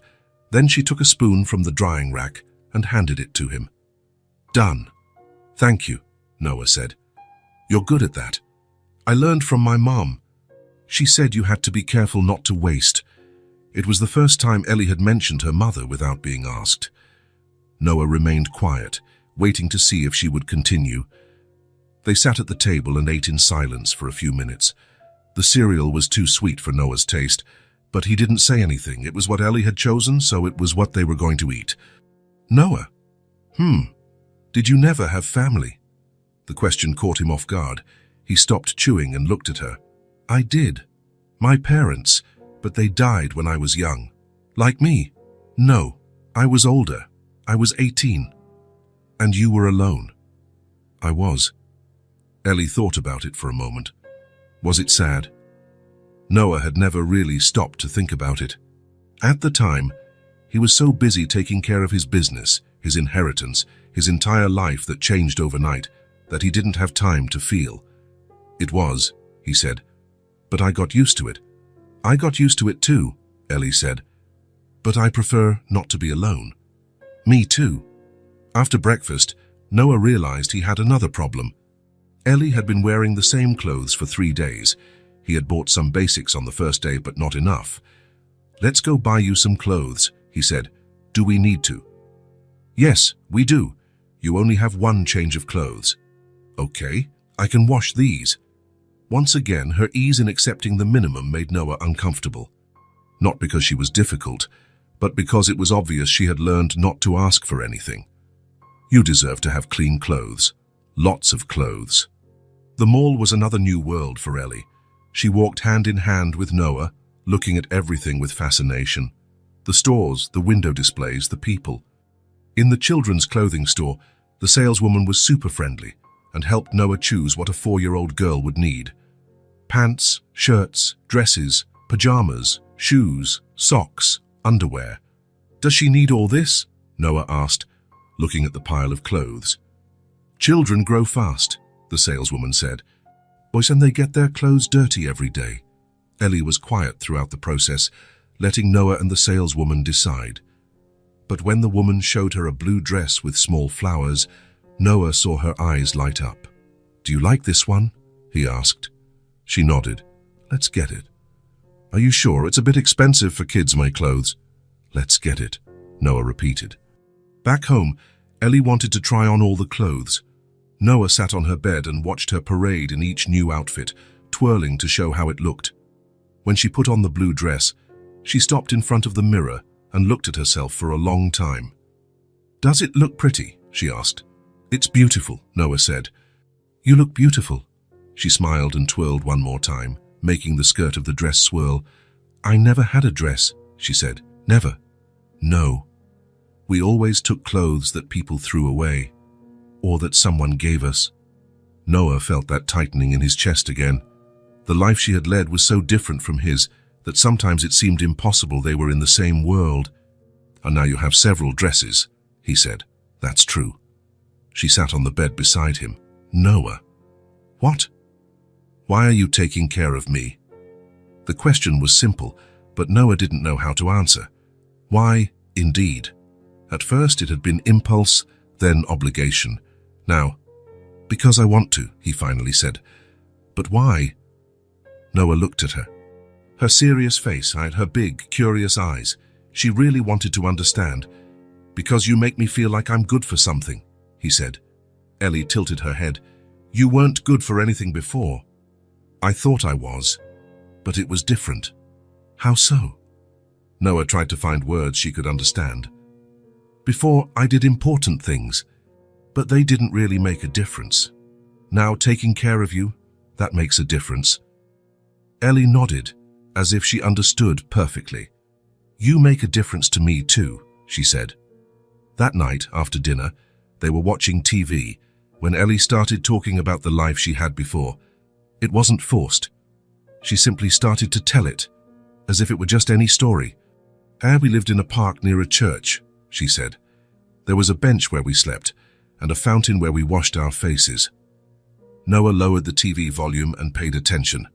Then she took a spoon from the drying rack and handed it to him. "Done." "Thank you," Noah said. "You're good at that. I learned from my mom. She said you had to be careful not to waste." It was the first time Ellie had mentioned her mother without being asked. Noah remained quiet, waiting to see if she would continue. They sat at the table and ate in silence for a few minutes. The cereal was too sweet for Noah's taste, but he didn't say anything. It was what Ellie had chosen, so it was what they were going to eat. "Noah, did you never have family?" The question caught him off guard. He stopped chewing and looked at her. "I did. My parents, but they died when I was young. Like me." "No, I was older. I was 18. "And you were alone?" "I was." Ellie thought about it for a moment. Was it sad? Noah had never really stopped to think about it. At the time, he was so busy taking care of his business, his inheritance, his entire life that changed overnight, that he didn't have time to feel. "It was," he said, "but I got used to it." "I got used to it too," Ellie said, "but I prefer not to be alone." "Me too." After breakfast, Noah realized he had another problem. Ellie had been wearing the same clothes for 3 days. He had bought some basics on the first day, but not enough. "Let's go buy you some clothes," he said. "Do we need to?" "Yes, we do. You only have 1 change of clothes." "Okay, I can wash these." Once again, her ease in accepting the minimum made Noah uncomfortable. Not because she was difficult, but because it was obvious she had learned not to ask for anything. "You deserve to have clean clothes. Lots of clothes." The mall was another new world for Ellie. She walked hand in hand with Noah, looking at everything with fascination. The stores, the window displays, the people. In the children's clothing store, the saleswoman was super friendly and helped Noah choose what a 4-year-old girl would need. Pants, shirts, dresses, pajamas, shoes, socks, underwear. "Does she need all this?" Noah asked, looking at the pile of clothes. "Children grow fast," the saleswoman said. "Boys, and they get their clothes dirty every day." Ellie was quiet throughout the process, letting Noah and the saleswoman decide. But when the woman showed her a blue dress with small flowers, Noah saw her eyes light up. "Do you like this one?" he asked. She nodded. "Let's get it." "Are you sure? It's a bit expensive for kids, my clothes." "Let's get it," Noah repeated. Back home, Ellie wanted to try on all the clothes. Noah sat on her bed and watched her parade in each new outfit, twirling to show how it looked. When she put on the blue dress, she stopped in front of the mirror and looked at herself for a long time. "Does it look pretty?" she asked. "It's beautiful," Noah said. "You look beautiful." She smiled and twirled one more time, making the skirt of the dress swirl. "I never had a dress," she said. "Never." "No. We always took clothes that people threw away, or that someone gave us." Noah felt that tightening in his chest again. The life she had led was so different from his that sometimes it seemed impossible they were in the same world. "And now you have several dresses," he said. "That's true." She sat on the bed beside him. "Noah." "What? Why are you taking care of me?" The question was simple, but Noah didn't know how to answer. Why, indeed. At first it had been impulse, then obligation. Now, "Because I want to," he finally said. "But why?" Noah looked at her. Her serious face had her big, curious eyes. She really wanted to understand. "Because you make me feel like I'm good for something," he said. Ellie tilted her head. "You weren't good for anything before." "I thought I was, but it was different." "How so?" Noah tried to find words she could understand. "Before, I did important things, but they didn't really make a difference. Now, taking care of you, that makes a difference." Ellie nodded, as if she understood perfectly. "You make a difference to me too," she said. That night, after dinner, they were watching TV when Ellie started talking about the life she had before. It wasn't forced. She simply started to tell it, as if it were just any story. "We lived in a park near a church," she said. "There was a bench where we slept, and a fountain where we washed our faces." Noah lowered the TV volume and paid attention.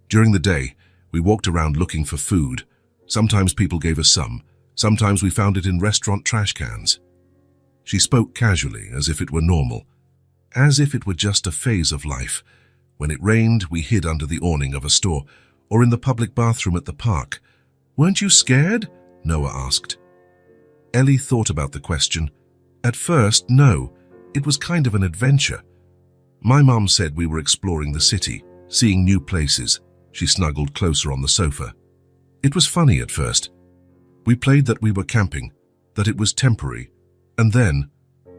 "During the day, we walked around looking for food. Sometimes people gave us some. Sometimes we found it in restaurant trash cans." She spoke casually, as if it were normal. As if it were just a phase of life. When it rained, we hid under the awning of a store, or in the public bathroom at the park. "Weren't you scared?" Noah asked. Ellie thought about the question. At first, no. It was kind of an adventure. "My mom said we were exploring the city, seeing new places." She snuggled closer on the sofa. "It was funny at first. We played that we were camping, that it was temporary. And then,"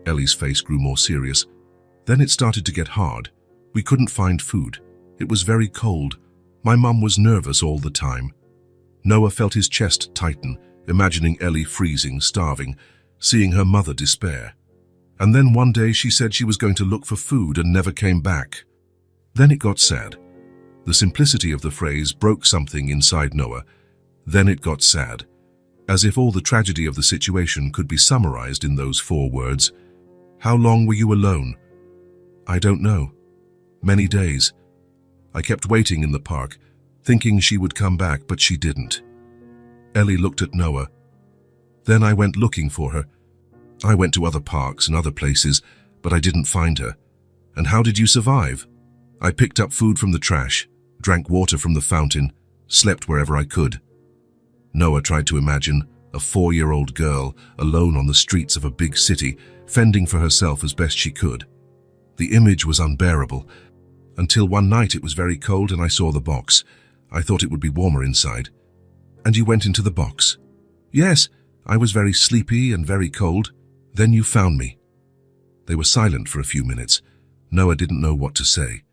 Ellie's face grew more serious, "then it started to get hard. We couldn't find food. It was very cold. My mum was nervous all the time." Noah felt his chest tighten, imagining Ellie freezing, starving, seeing her mother despair. And then one day she said she was going to look for food and never came back. Then it got sad. The simplicity of the phrase broke something inside Noah. Then it got sad, as if all the tragedy of the situation could be summarized in those 4 words. "How long were you alone?" "I don't know. Many days. I kept waiting in the park, thinking she would come back, but she didn't." Ellie looked at Noah. "Then I went looking for her. I went to other parks and other places, but I didn't find her." "And how did you survive?" "I picked up food from the trash, drank water from the fountain, slept wherever I could." Noah tried to imagine a 4-year-old girl alone on the streets of a big city, fending for herself as best she could. The image was unbearable, until one night it was very cold and I saw the box. I thought it would be warmer inside. "And you went into the box?" "Yes, I was very sleepy and very cold. Then you found me." They were silent for a few minutes. Noah didn't know what to say.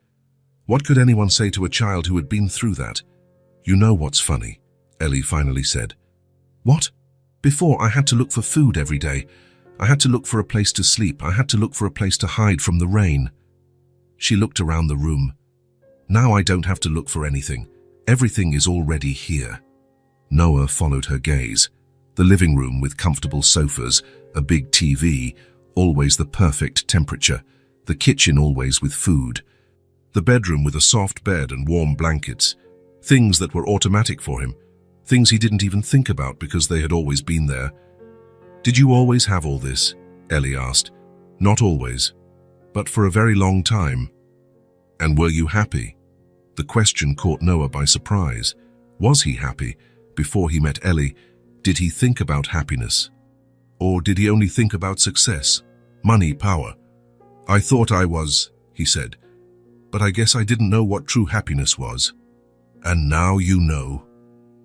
What could anyone say to a child who had been through that? "You know what's funny?" Ellie finally said. "What?" "Before, I had to look for food every day. I had to look for a place to sleep. I had to look for a place to hide from the rain." She looked around the room. "Now I don't have to look for anything. Everything is already here." Noah followed her gaze. The living room with comfortable sofas, a big TV, always the perfect temperature. The kitchen always with food. The bedroom with a soft bed and warm blankets. Things that were automatic for him. things he didn't even think about because they had always been there. "Did you always have all this?" Ellie asked. "Not always, but for a very long time." "And were you happy?" The question caught Noah by surprise. Was he happy? Before he met Ellie, did he think about happiness? Or did he only think about success, money, power? "I thought I was," he said, "but I guess I didn't know what true happiness was." "And now you know."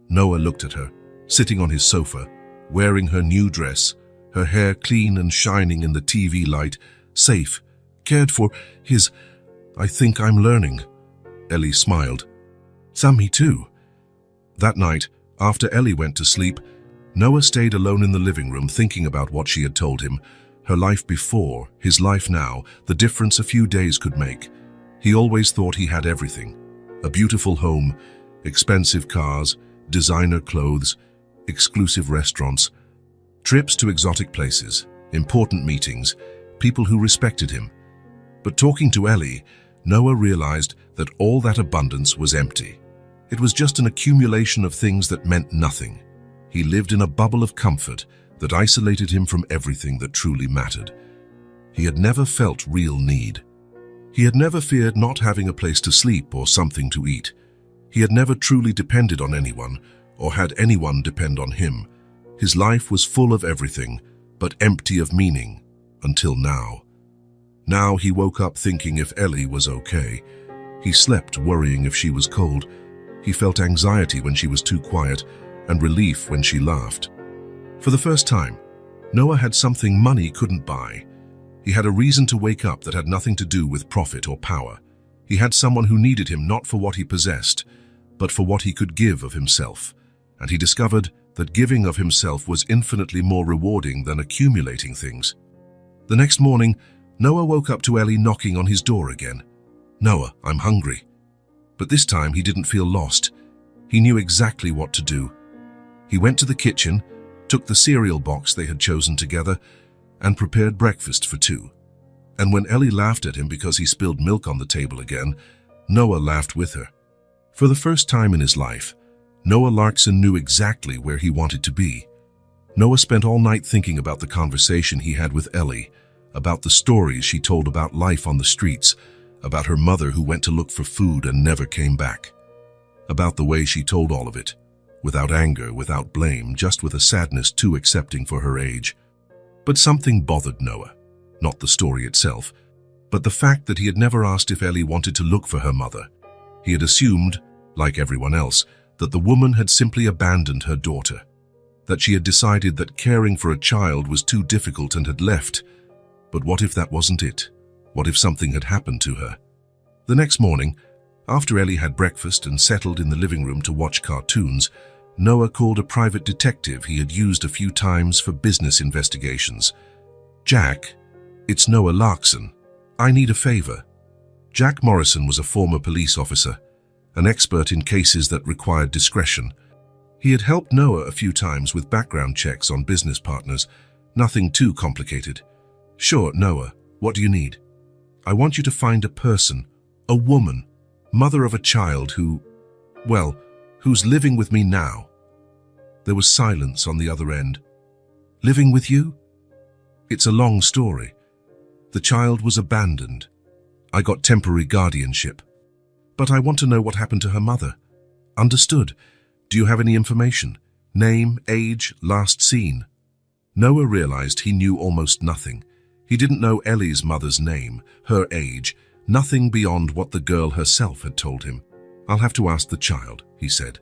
Noah looked at her, sitting on his sofa, wearing her new dress, her hair clean and shining in the TV light, safe, cared for. "I think I'm learning." Ellie smiled. "Me too." That night, after Ellie went to sleep, Noah stayed alone in the living room thinking about what she had told him, her life before, his life now, the difference a few days could make. He always thought he had everything. A beautiful home, expensive cars, designer clothes, exclusive restaurants, trips to exotic places, important meetings, people who respected him. But talking to Ellie, Noah realized that all that abundance was empty. It was just an accumulation of things that meant nothing. He lived in a bubble of comfort that isolated him from everything that truly mattered. He had never felt real need. He had never feared not having a place to sleep or something to eat. He had never truly depended on anyone or had anyone depend on him. His life was full of everything, but empty of meaning, until now. Now he woke up thinking if Ellie was okay. He slept worrying if she was cold. He felt anxiety when she was too quiet and relief when she laughed. For the first time, Noah had something money couldn't buy. He had a reason to wake up that had nothing to do with profit or power. He had someone who needed him not for what he possessed, but for what he could give of himself. And he discovered that giving of himself was infinitely more rewarding than accumulating things. The next morning, Noah woke up to Ellie knocking on his door again. "Noah, I'm hungry." But this time he didn't feel lost. He knew exactly what to do. He went to the kitchen, took the cereal box they had chosen together, and prepared breakfast for two. And when Ellie laughed at him because he spilled milk on the table again, Noah laughed with her. For the first time in his life, Noah Larkson knew exactly where he wanted to be. Noah spent all night thinking about the conversation he had with Ellie, about the stories she told about life on the streets, about her mother who went to look for food and never came back, about the way she told all of it, without anger, without blame, just with a sadness too accepting for her age. But something bothered Noah, not the story itself, but the fact that he had never asked if Ellie wanted to look for her mother. He had assumed, like everyone else, that the woman had simply abandoned her daughter, that she had decided that caring for a child was too difficult and had left. But what if that wasn't it? What if something had happened to her? The next morning, after Ellie had breakfast and settled in the living room to watch cartoons, Noah called a private detective he had used a few times for business investigations. "Jack, it's Noah Larkson. I need a favor." Jack Morrison was a former police officer, an expert in cases that required discretion. He had helped Noah a few times with background checks on business partners, nothing too complicated. "Sure, Noah, what do you need?" "I want you to find a person, a woman, mother of a child who's living with me now." There was silence on the other end. "Living with you?" "It's a long story. The child was abandoned. I got temporary guardianship. But I want to know what happened to her mother." "Understood. Do you have any information? Name, age, last seen?" Noah realized he knew almost nothing. He didn't know Ellie's mother's name, her age, nothing beyond what the girl herself had told him. "I'll have to ask the child," he said.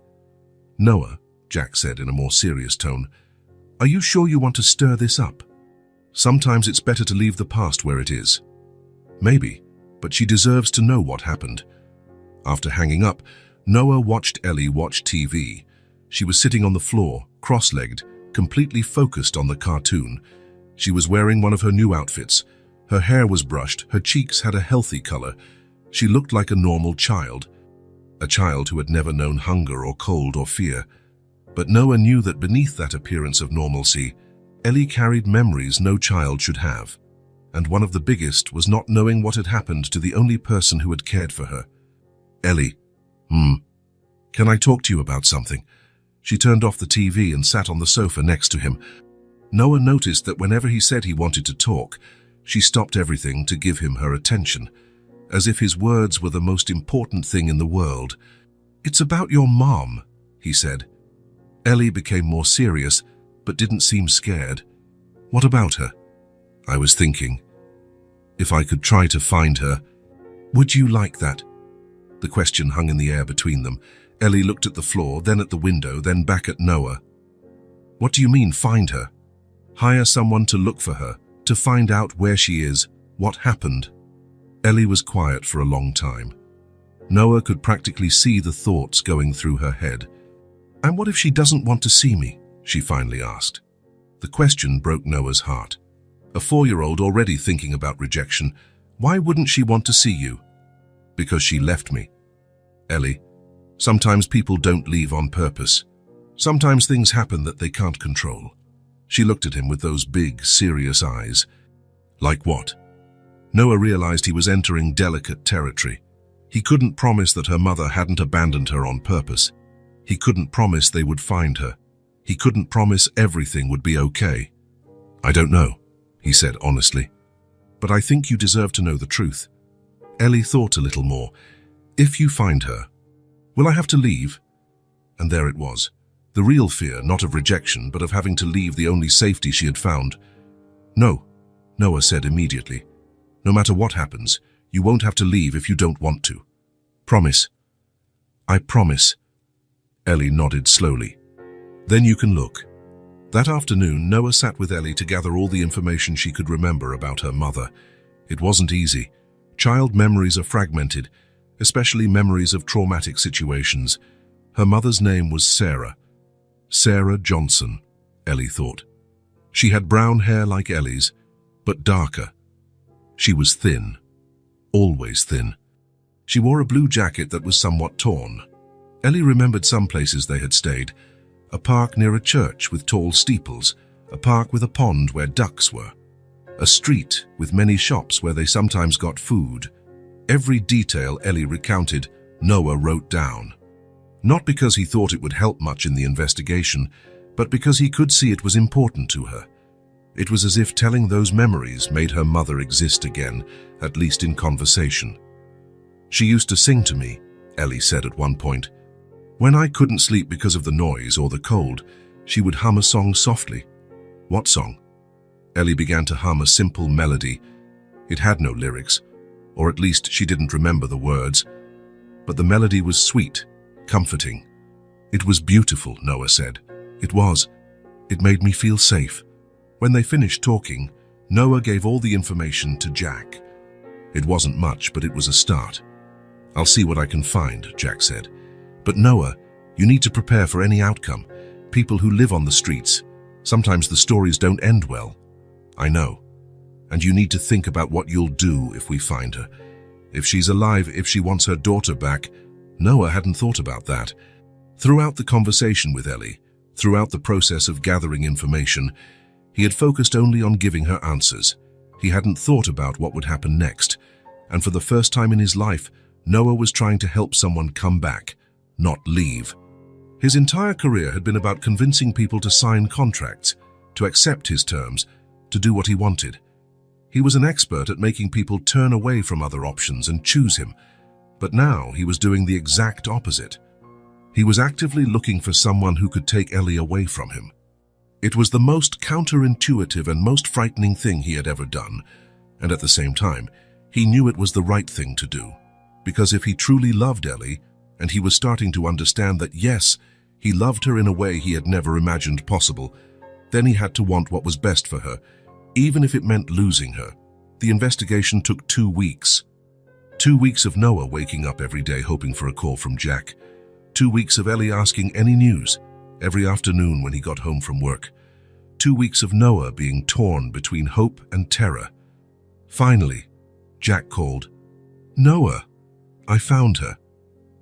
"Noah," Jack said in a more serious tone, "are you sure you want to stir this up? Sometimes it's better to leave the past where it is." "Maybe, but she deserves to know what happened." After hanging up, Noah watched Ellie watch TV. She was sitting on the floor, cross-legged, completely focused on the cartoon. She was wearing one of her new outfits. Her hair was brushed, her cheeks had a healthy color. She looked like a normal child, a child who had never known hunger or cold or fear. But Noah knew that beneath that appearance of normalcy, Ellie carried memories no child should have. And one of the biggest was not knowing what had happened to the only person who had cared for her. "Ellie, can I talk to you about something?" She turned off the TV and sat on the sofa next to him. Noah noticed that whenever he said he wanted to talk, she stopped everything to give him her attention, as if his words were the most important thing in the world. "It's about your mom," he said. Ellie became more serious, but didn't seem scared. "What about her?" "I was thinking, if I could try to find her." "Would you like that?" The question hung in the air between them. Ellie looked at the floor, then at the window, then back at Noah. "What do you mean, find her?" "Hire someone to look for her, to find out where she is, what happened." Ellie was quiet for a long time. Noah could practically see the thoughts going through her head. "And what if she doesn't want to see me?" she finally asked. The question broke Noah's heart. A 4-year-old already thinking about rejection. "Why wouldn't she want to see you?" "Because she left me." "Ellie, sometimes people don't leave on purpose. Sometimes things happen that they can't control." She looked at him with those big, serious eyes. "Like what?" Noah realized he was entering delicate territory. He couldn't promise that her mother hadn't abandoned her on purpose. He couldn't promise they would find her. He couldn't promise everything would be okay. "I don't know," he said honestly. "But I think you deserve to know the truth." Ellie thought a little more. "If you find her, will I have to leave?" And there it was. The real fear, not of rejection, but of having to leave the only safety she had found. "No," Noah said immediately. "No matter what happens, you won't have to leave if you don't want to. Promise." "I promise." Ellie nodded slowly. "Then you can look." That afternoon, Noah sat with Ellie to gather all the information she could remember about her mother. It wasn't easy. Child memories are fragmented, especially memories of traumatic situations. Her mother's name was Sarah. Sarah Johnson, Ellie thought. She had brown hair like Ellie's, but darker. She was thin, always thin. She wore a blue jacket that was somewhat torn. Ellie remembered some places they had stayed. A park near a church with tall steeples, a park with a pond where ducks were, a street with many shops where they sometimes got food. Every detail Ellie recounted, Noah wrote down. Not because he thought it would help much in the investigation, but because he could see it was important to her. It was as if telling those memories made her mother exist again, at least in conversation. "She used to sing to me," Ellie said at one point. "When I couldn't sleep because of the noise or the cold, she would hum a song softly." "What song?" Ellie began to hum a simple melody. It had no lyrics, or at least she didn't remember the words. But the melody was sweet, comforting. "It was beautiful," Noah said. "It was. It made me feel safe." When they finished talking, Noah gave all the information to Jack. It wasn't much, but it was a start. "I'll see what I can find," Jack said. "But Noah, you need to prepare for any outcome. People who live on the streets, sometimes the stories don't end well." "I know. And you need to think about what you'll do if we find her. If she's alive, if she wants her daughter back." Noah hadn't thought about that. Throughout the conversation with Ellie, throughout the process of gathering information, he had focused only on giving her answers. He hadn't thought about what would happen next. And for the first time in his life, Noah was trying to help someone come back, not leave. His entire career had been about convincing people to sign contracts, to accept his terms, to do what he wanted. He was an expert at making people turn away from other options and choose him. But now he was doing the exact opposite. He was actively looking for someone who could take Ellie away from him. It was the most counterintuitive and most frightening thing he had ever done. And at the same time, he knew it was the right thing to do. Because if he truly loved Ellie, and he was starting to understand that yes, he loved her in a way he had never imagined possible, then he had to want what was best for her, even if it meant losing her. The investigation took 2 weeks. 2 weeks of Noah waking up every day hoping for a call from Jack. 2 weeks of Ellie asking any news every afternoon when he got home from work. 2 weeks of Noah being torn between hope and terror. Finally, Jack called. "Noah, I found her."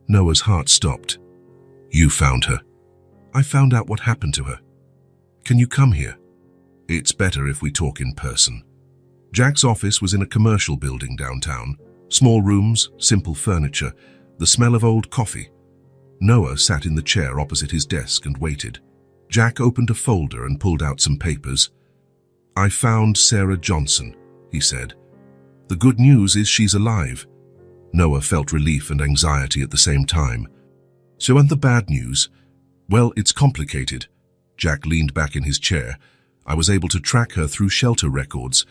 Noah's heart stopped. "You found her?" "I found out what happened to her. Can you come here?" "It's better if we talk in person." Jack's office was in a commercial building downtown. Small rooms, simple furniture, the smell of old coffee. Noah sat in the chair opposite his desk and waited. Jack opened a folder and pulled out some papers. "I found Sarah Johnson," he said. "The good news is she's alive." Noah felt relief and anxiety at the same time. "So, and the bad news?" "Well, it's complicated." Jack leaned back in his chair. "I was able to track her through shelter records.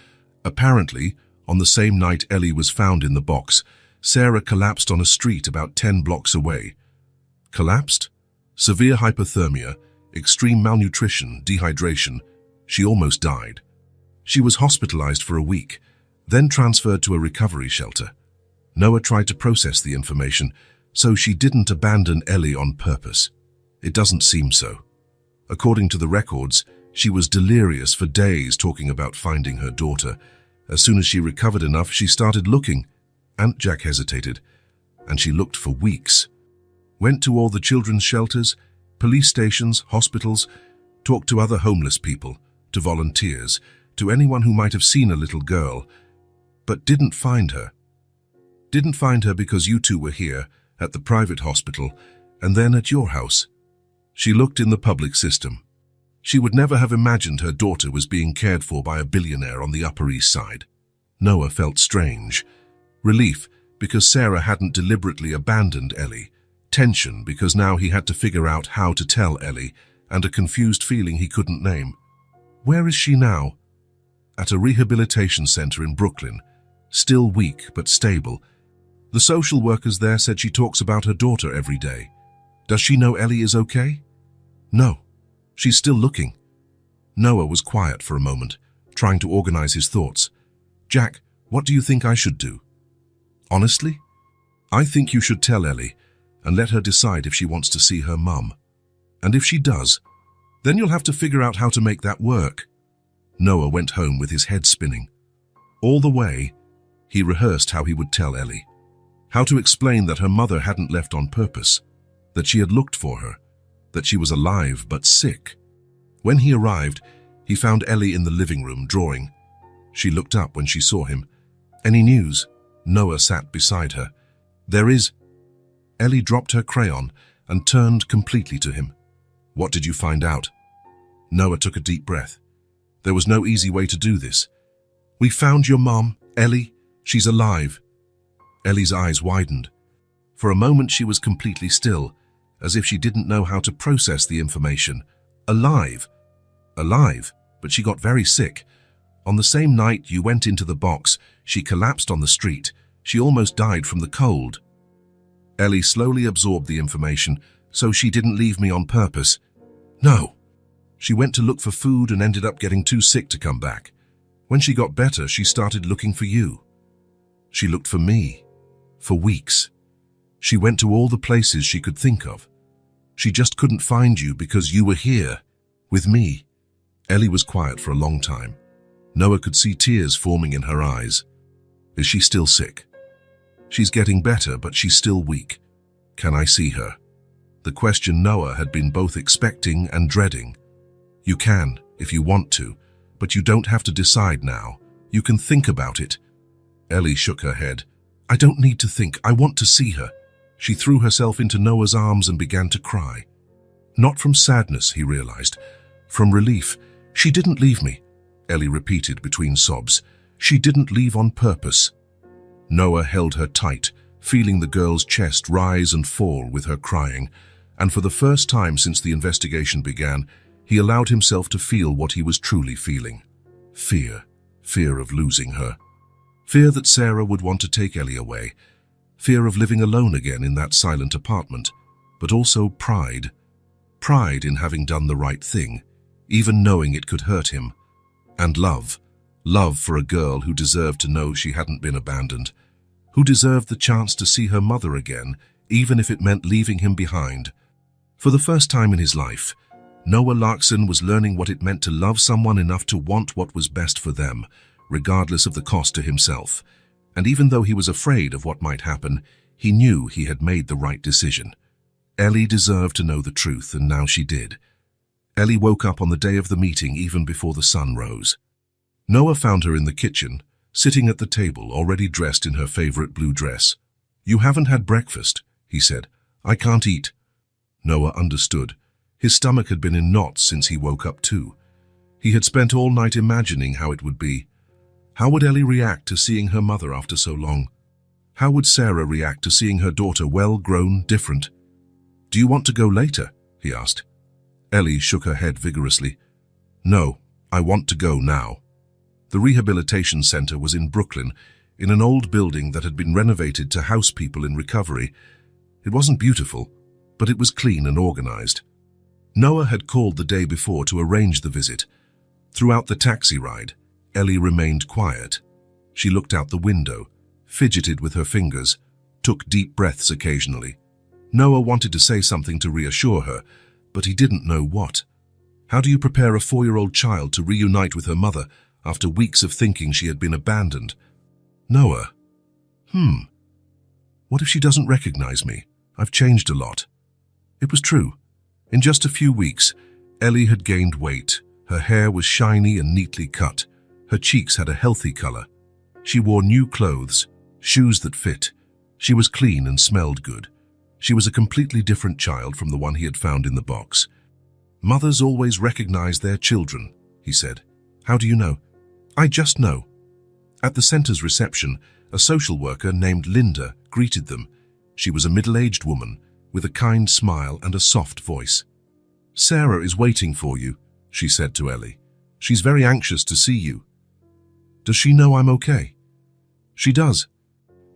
Apparently, on the same night Ellie was found in the box, Sarah collapsed on a street about 10 blocks away." "Collapsed?" "Severe hypothermia, extreme malnutrition, dehydration. She almost died. She was hospitalized for a week, then transferred to a recovery shelter." Noah tried to process the information. "So she didn't abandon Ellie on purpose?" "It doesn't seem so. According to the records, she was delirious for days talking about finding her daughter. As soon as she recovered enough, she started looking." And Jack hesitated. "And she looked for weeks. Went to all the children's shelters, police stations, hospitals, talked to other homeless people, to volunteers, to anyone who might have seen a little girl, but didn't find her. Didn't find her because you two were here, at the private hospital, and then at your house. She looked in the public system. She would never have imagined her daughter was being cared for by a billionaire on the Upper East Side." Noah felt strange. Relief, because Sarah hadn't deliberately abandoned Ellie. Tension, because now he had to figure out how to tell Ellie, and a confused feeling he couldn't name. "Where is she now?" "At a rehabilitation center in Brooklyn. Still weak, but stable. The social workers there said she talks about her daughter every day." "Does she know Ellie is okay?" "No. She's still looking." Noah was quiet for a moment, trying to organize his thoughts. "Jack, what do you think I should do?" "Honestly, I think you should tell Ellie and let her decide if she wants to see her mum. And if she does, then you'll have to figure out how to make that work." Noah went home with his head spinning. All the way, he rehearsed how he would tell Ellie. How to explain that her mother hadn't left on purpose, that she had looked for her, that she was alive but sick. When he arrived, he found Ellie in the living room drawing. She looked up when she saw him. "Any news?" Noah sat beside her. "There is." Ellie dropped her crayon and turned completely to him. "What did you find out?" Noah took a deep breath. There was no easy way to do this. "We found your mom, Ellie. She's alive." Ellie's eyes widened. For a moment she was completely still, as if she didn't know how to process the information. Alive. Alive, but she got very sick. On the same night you went into the box, she collapsed on the street. She almost died from the cold. Ellie slowly absorbed the information, so she didn't leave me on purpose. No. She went to look for food and ended up getting too sick to come back. When she got better, she started looking for you. She looked for me. For weeks. She went to all the places she could think of. She just couldn't find you because you were here, with me." Ellie was quiet for a long time. Noah could see tears forming in her eyes. "Is she still sick?" "She's getting better, but she's still weak." "Can I see her?" The question Noah had been both expecting and dreading. "You can, if you want to, but you don't have to decide now. You can think about it." Ellie shook her head. "I don't need to think. I want to see her." She threw herself into Noah's arms and began to cry. Not from sadness, he realized. From relief. "She didn't leave me," Ellie repeated between sobs. "She didn't leave on purpose." Noah held her tight, feeling the girl's chest rise and fall with her crying, and for the first time since the investigation began, he allowed himself to feel what he was truly feeling. Fear. Fear of losing her. Fear that Sarah would want to take Ellie away. Fear of living alone again in that silent apartment. But also pride. Pride in having done the right thing, even knowing it could hurt him. And love. Love for a girl who deserved to know she hadn't been abandoned. Who deserved the chance to see her mother again, even if it meant leaving him behind. For the first time in his life, Noah Larkson was learning what it meant to love someone enough to want what was best for them, regardless of the cost to himself. And even though he was afraid of what might happen, he knew he had made the right decision. Ellie deserved to know the truth, and now she did. Ellie woke up on the day of the meeting even before the sun rose. Noah found her in the kitchen, sitting at the table, already dressed in her favorite blue dress. "You haven't had breakfast," he said. "I can't eat." Noah understood. His stomach had been in knots since he woke up too. He had spent all night imagining how it would be. How would Ellie react to seeing her mother after so long? How would Sarah react to seeing her daughter well-grown, different? "Do you want to go later?" he asked. Ellie shook her head vigorously. "No, I want to go now." The rehabilitation center was in Brooklyn, in an old building that had been renovated to house people in recovery. It wasn't beautiful, but it was clean and organized. Noah had called the day before to arrange the visit. Throughout the taxi ride, Ellie remained quiet. She looked out the window, fidgeted with her fingers, took deep breaths occasionally. Noah wanted to say something to reassure her, but he didn't know what. How do you prepare a 4-year-old child to reunite with her mother after weeks of thinking she had been abandoned? Noah. What if she doesn't recognize me? I've changed a lot. It was true. In just a few weeks, Ellie had gained weight. Her hair was shiny and neatly cut. Her cheeks had a healthy color. She wore new clothes, shoes that fit. She was clean and smelled good. She was a completely different child from the one he had found in the box. "Mothers always recognize their children," he said. "How do you know?" "I just know." At the center's reception, a social worker named Linda greeted them. She was a middle-aged woman with a kind smile and a soft voice. "Sarah is waiting for you," she said to Ellie. "She's very anxious to see you." "Does she know I'm okay?" "She does,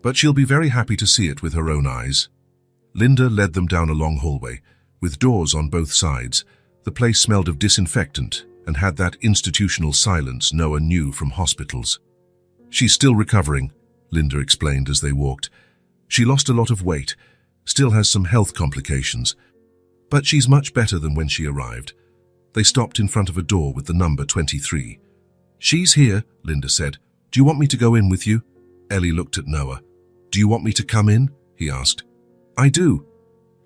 but she'll be very happy to see it with her own eyes." Linda led them down a long hallway, with doors on both sides. The place smelled of disinfectant and had that institutional silence Noah knew from hospitals. "She's still recovering," Linda explained as they walked. "She lost a lot of weight, still has some health complications, but she's much better than when she arrived." They stopped in front of a door with the number 23. "She's here," Linda said. "Do you want me to go in with you?" Ellie looked at Noah. "Do you want me to come in?" he asked. "I do."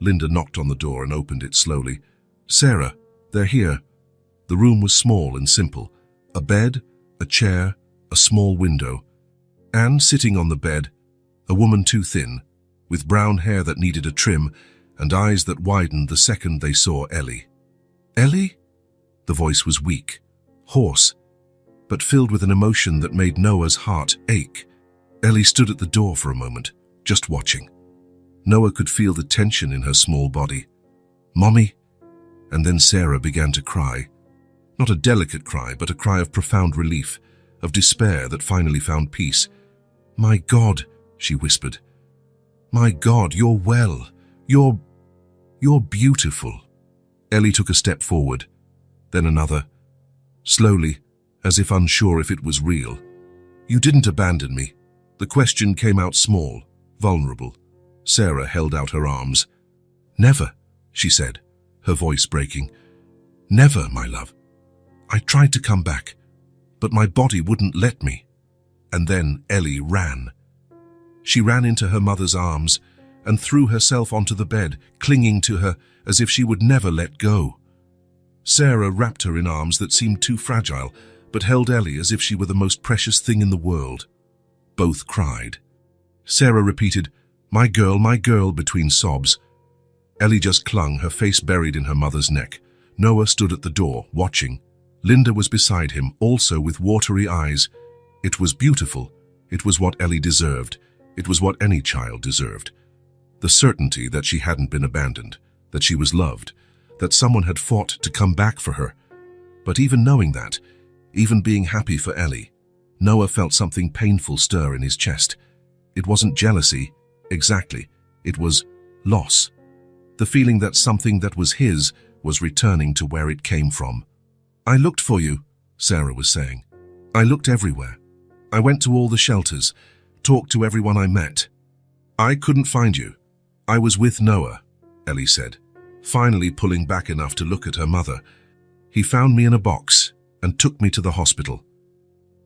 Linda knocked on the door and opened it slowly. "Sarah, they're here." The room was small and simple. A bed, a chair, a small window. And sitting on the bed, a woman too thin, with brown hair that needed a trim and eyes that widened the second they saw Ellie. "Ellie?" The voice was weak, hoarse, but filled with an emotion that made Noah's heart ache. Ellie stood at the door for a moment, just watching. Noah could feel the tension in her small body. "Mommy?" And then Sarah began to cry. Not a delicate cry, but a cry of profound relief, of despair that finally found peace. "My God," she whispered. "My God, you're well. You're beautiful." Ellie took a step forward, then another. Slowly, as if unsure if it was real. "You didn't abandon me." The question came out small, vulnerable. Sarah held out her arms. "Never," she said, her voice breaking. "Never, my love. I tried to come back, but my body wouldn't let me." And then Ellie ran. She ran into her mother's arms and threw herself onto the bed, clinging to her as if she would never let go. Sarah wrapped her in arms that seemed too fragile, but held Ellie as if she were the most precious thing in the world. Both cried. Sarah repeated, my girl," between sobs. Ellie just clung, her face buried in her mother's neck. Noah stood at the door, watching. Linda was beside him, also with watery eyes. It was beautiful. It was what Ellie deserved. It was what any child deserved. The certainty that she hadn't been abandoned, that she was loved, that someone had fought to come back for her. But even knowing that, even being happy for Ellie, Noah felt something painful stir in his chest. It wasn't jealousy, exactly. It was loss. The feeling that something that was his was returning to where it came from. "I looked for you," Sarah was saying. "I looked everywhere. I went to all the shelters, talked to everyone I met. I couldn't find you. I was with Noah," Ellie said, finally pulling back enough to look at her mother. "He found me in a box and took me to the hospital."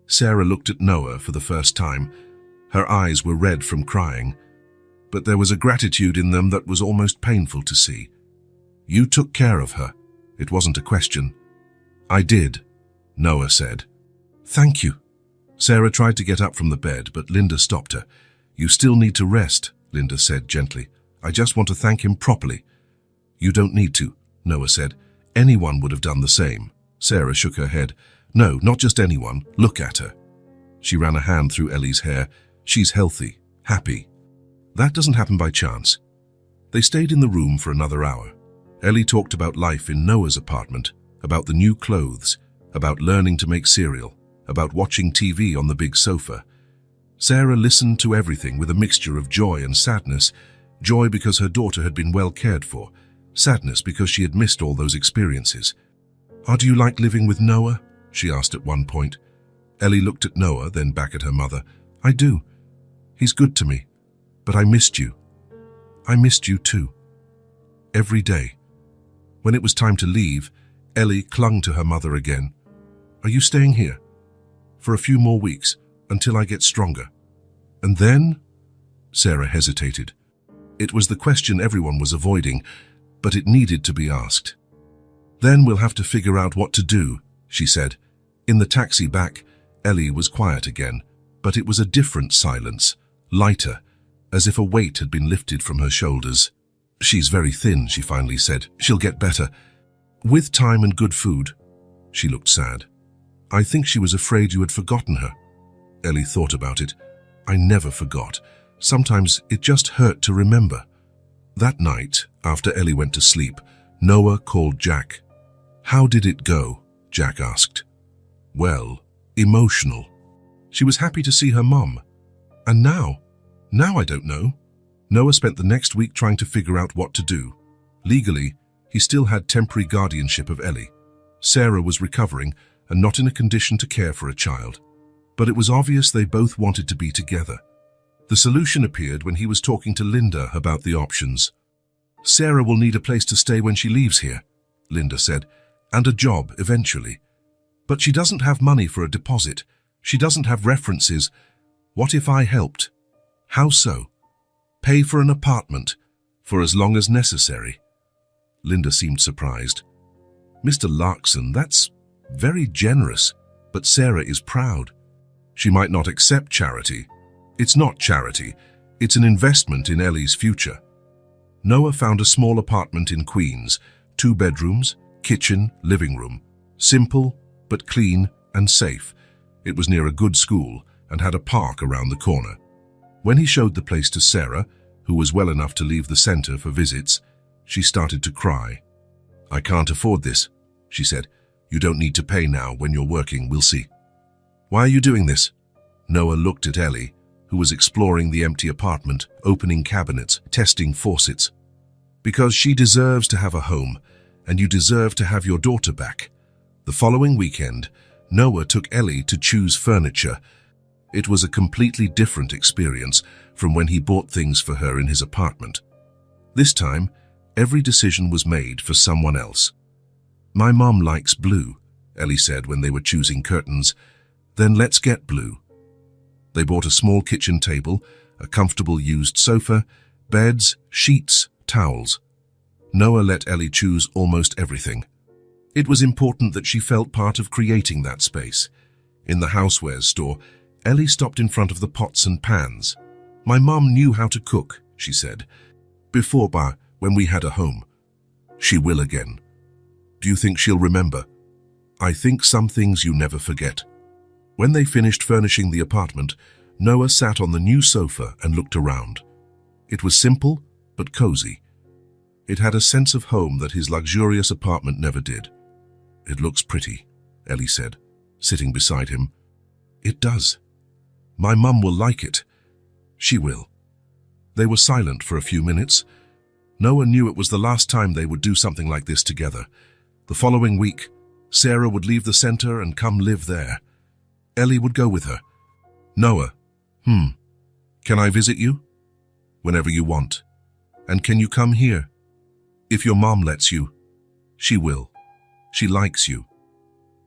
Sarah looked at Noah for the first time. Her eyes were red from crying, but there was a gratitude in them that was almost painful to see. "You took care of her. It wasn't a question." "I did," Noah said. "Thank you." Sarah tried to get up from the bed, but Linda stopped her. "You still need to rest," Linda said gently. "I just want to thank him properly." You don't need to, Noah said. Anyone would have done the same. Sarah shook her head. No, not just anyone. Look at her. She ran a hand through Ellie's hair. She's healthy, happy. That doesn't happen by chance. They stayed in the room for another hour. Ellie talked about life in Noah's apartment, about the new clothes, about learning to make cereal, about watching TV on the big sofa. Sarah listened to everything with a mixture of joy and sadness. Joy because her daughter had been well cared for. Sadness because she had missed all those experiences. Do you like living with Noah? She asked at one point. Ellie looked at Noah, then back at her mother. I do. He's good to me. But I missed you. I missed you too. Every day. When it was time to leave, Ellie clung to her mother again. Are you staying here? For a few more weeks, until I get stronger. And then? Sarah hesitated. It was the question everyone was avoiding, but it needed to be asked. Then we'll have to figure out what to do, she said. In the taxi back, Ellie was quiet again, but it was a different silence, lighter, as if a weight had been lifted from her shoulders. She's very thin, she finally said. She'll get better. With time and good food. She looked sad. I think she was afraid you had forgotten her. Ellie thought about it. I never forgot. Sometimes it just hurt to remember. That night, after Ellie went to sleep, Noah called Jack. How did it go? Jack asked. Well, emotional. She was happy to see her mum. And now I don't know. Noah spent the next week trying to figure out what to do. Legally, he still had temporary guardianship of Ellie. Sarah was recovering and not in a condition to care for a child. But it was obvious they both wanted to be together. The solution appeared when he was talking to Linda about the options. Sarah will need a place to stay when she leaves here, Linda said, and a job eventually. But she doesn't have money for a deposit. She doesn't have references. What if I helped? How so? Pay for an apartment, for as long as necessary. Linda seemed surprised. Mr. Larkson, that's very generous, but Sarah is proud. She might not accept charity. It's not charity. It's an investment in Ellie's future. Noah found a small apartment in Queens, 2 bedrooms, kitchen, living room. Simple, but clean and safe. It was near a good school and had a park around the corner. When he showed the place to Sarah, who was well enough to leave the center for visits, she started to cry. I can't afford this, she said. You don't need to pay now. When you're working, we'll see. Why are you doing this? Noah looked at Ellie, who was exploring the empty apartment, opening cabinets, testing faucets. Because she deserves to have a home, and you deserve to have your daughter back. The following weekend, Noah took Ellie to choose furniture. It was a completely different experience from when he bought things for her in his apartment. This time, every decision was made for someone else. My mom likes blue, Ellie said when they were choosing curtains. Then let's get blue. They bought a small kitchen table, a comfortable used sofa, beds, sheets, towels. Noah let Ellie choose almost everything. It was important that she felt part of creating that space. In the housewares store, Ellie stopped in front of the pots and pans. My mom knew how to cook, she said. Before, when we had a home. She will again. Do you think she'll remember? I think some things you never forget. When they finished furnishing the apartment, Noah sat on the new sofa and looked around. It was simple, but cozy. It had a sense of home that his luxurious apartment never did. It looks pretty, Ellie said, sitting beside him. It does. My mum will like it. She will. They were silent for a few minutes. Noah knew it was the last time they would do something like this together. The following week, Sarah would leave the center and come live there. Ellie would go with her. Noah, can I visit you? Whenever you want. And can you come here? If your mom lets you. She will. She likes you.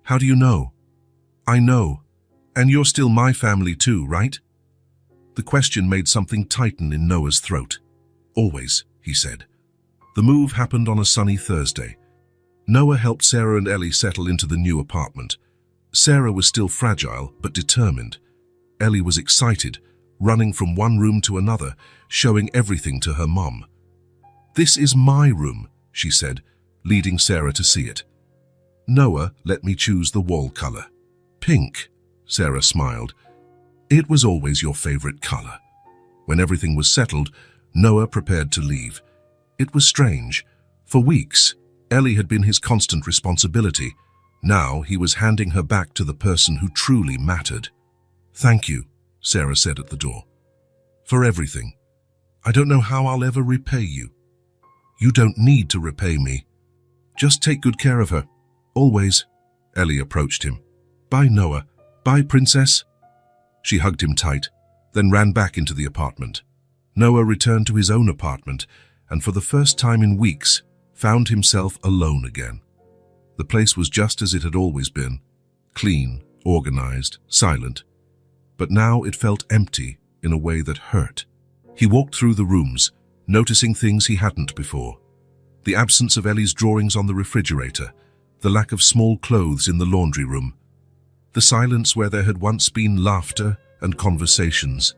How do you know? I know. And you're still my family too, right? The question made something tighten in Noah's throat. Always, he said. The move happened on a sunny Thursday. Noah helped Sarah and Ellie settle into the new apartment. Sarah was still fragile, but determined. Ellie was excited, running from one room to another, showing everything to her mom. This is my room, she said, leading Sarah to see it. Noah let me choose the wall color. Pink, Sarah smiled. It was always your favorite color. When everything was settled, Noah prepared to leave. It was strange. For weeks, Ellie had been his constant responsibility. Now he was handing her back to the person who truly mattered. Thank you, Sarah said at the door. For everything. I don't know how I'll ever repay you. You don't need to repay me. Just take good care of her. Always. Ellie approached him. Bye, Noah. Bye, princess. She hugged him tight, then ran back into the apartment. Noah returned to his own apartment, and for the first time in weeks, found himself alone again. The place was just as it had always been, clean, organized, silent. But now it felt empty in a way that hurt. He walked through the rooms, noticing things he hadn't before. The absence of Ellie's drawings on the refrigerator, the lack of small clothes in the laundry room, the silence where there had once been laughter and conversations.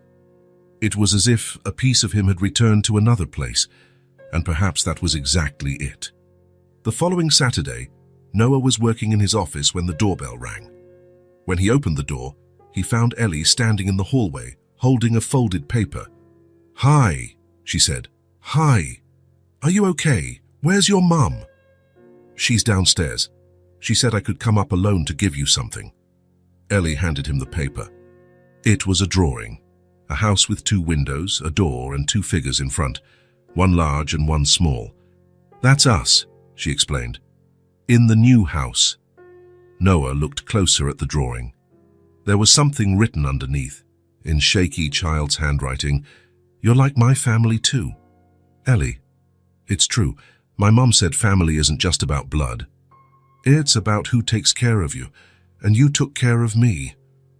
It was as if a piece of him had returned to another place, and perhaps that was exactly it. The following Saturday, Noah was working in his office when the doorbell rang. When he opened the door, he found Ellie standing in the hallway, holding a folded paper. Hi, she said. Hi. Are you okay? Where's your mum? She's downstairs. She said I could come up alone to give you something. Ellie handed him the paper. It was a drawing. A house with 2 windows, a door, and 2 figures in front, one large and one small. That's us, she explained. In the new house. Noah looked closer at the drawing. There was something written underneath, in shaky child's handwriting. You're like my family too. Ellie, it's true. My mom said family isn't just about blood. It's about who takes care of you, and you took care of me.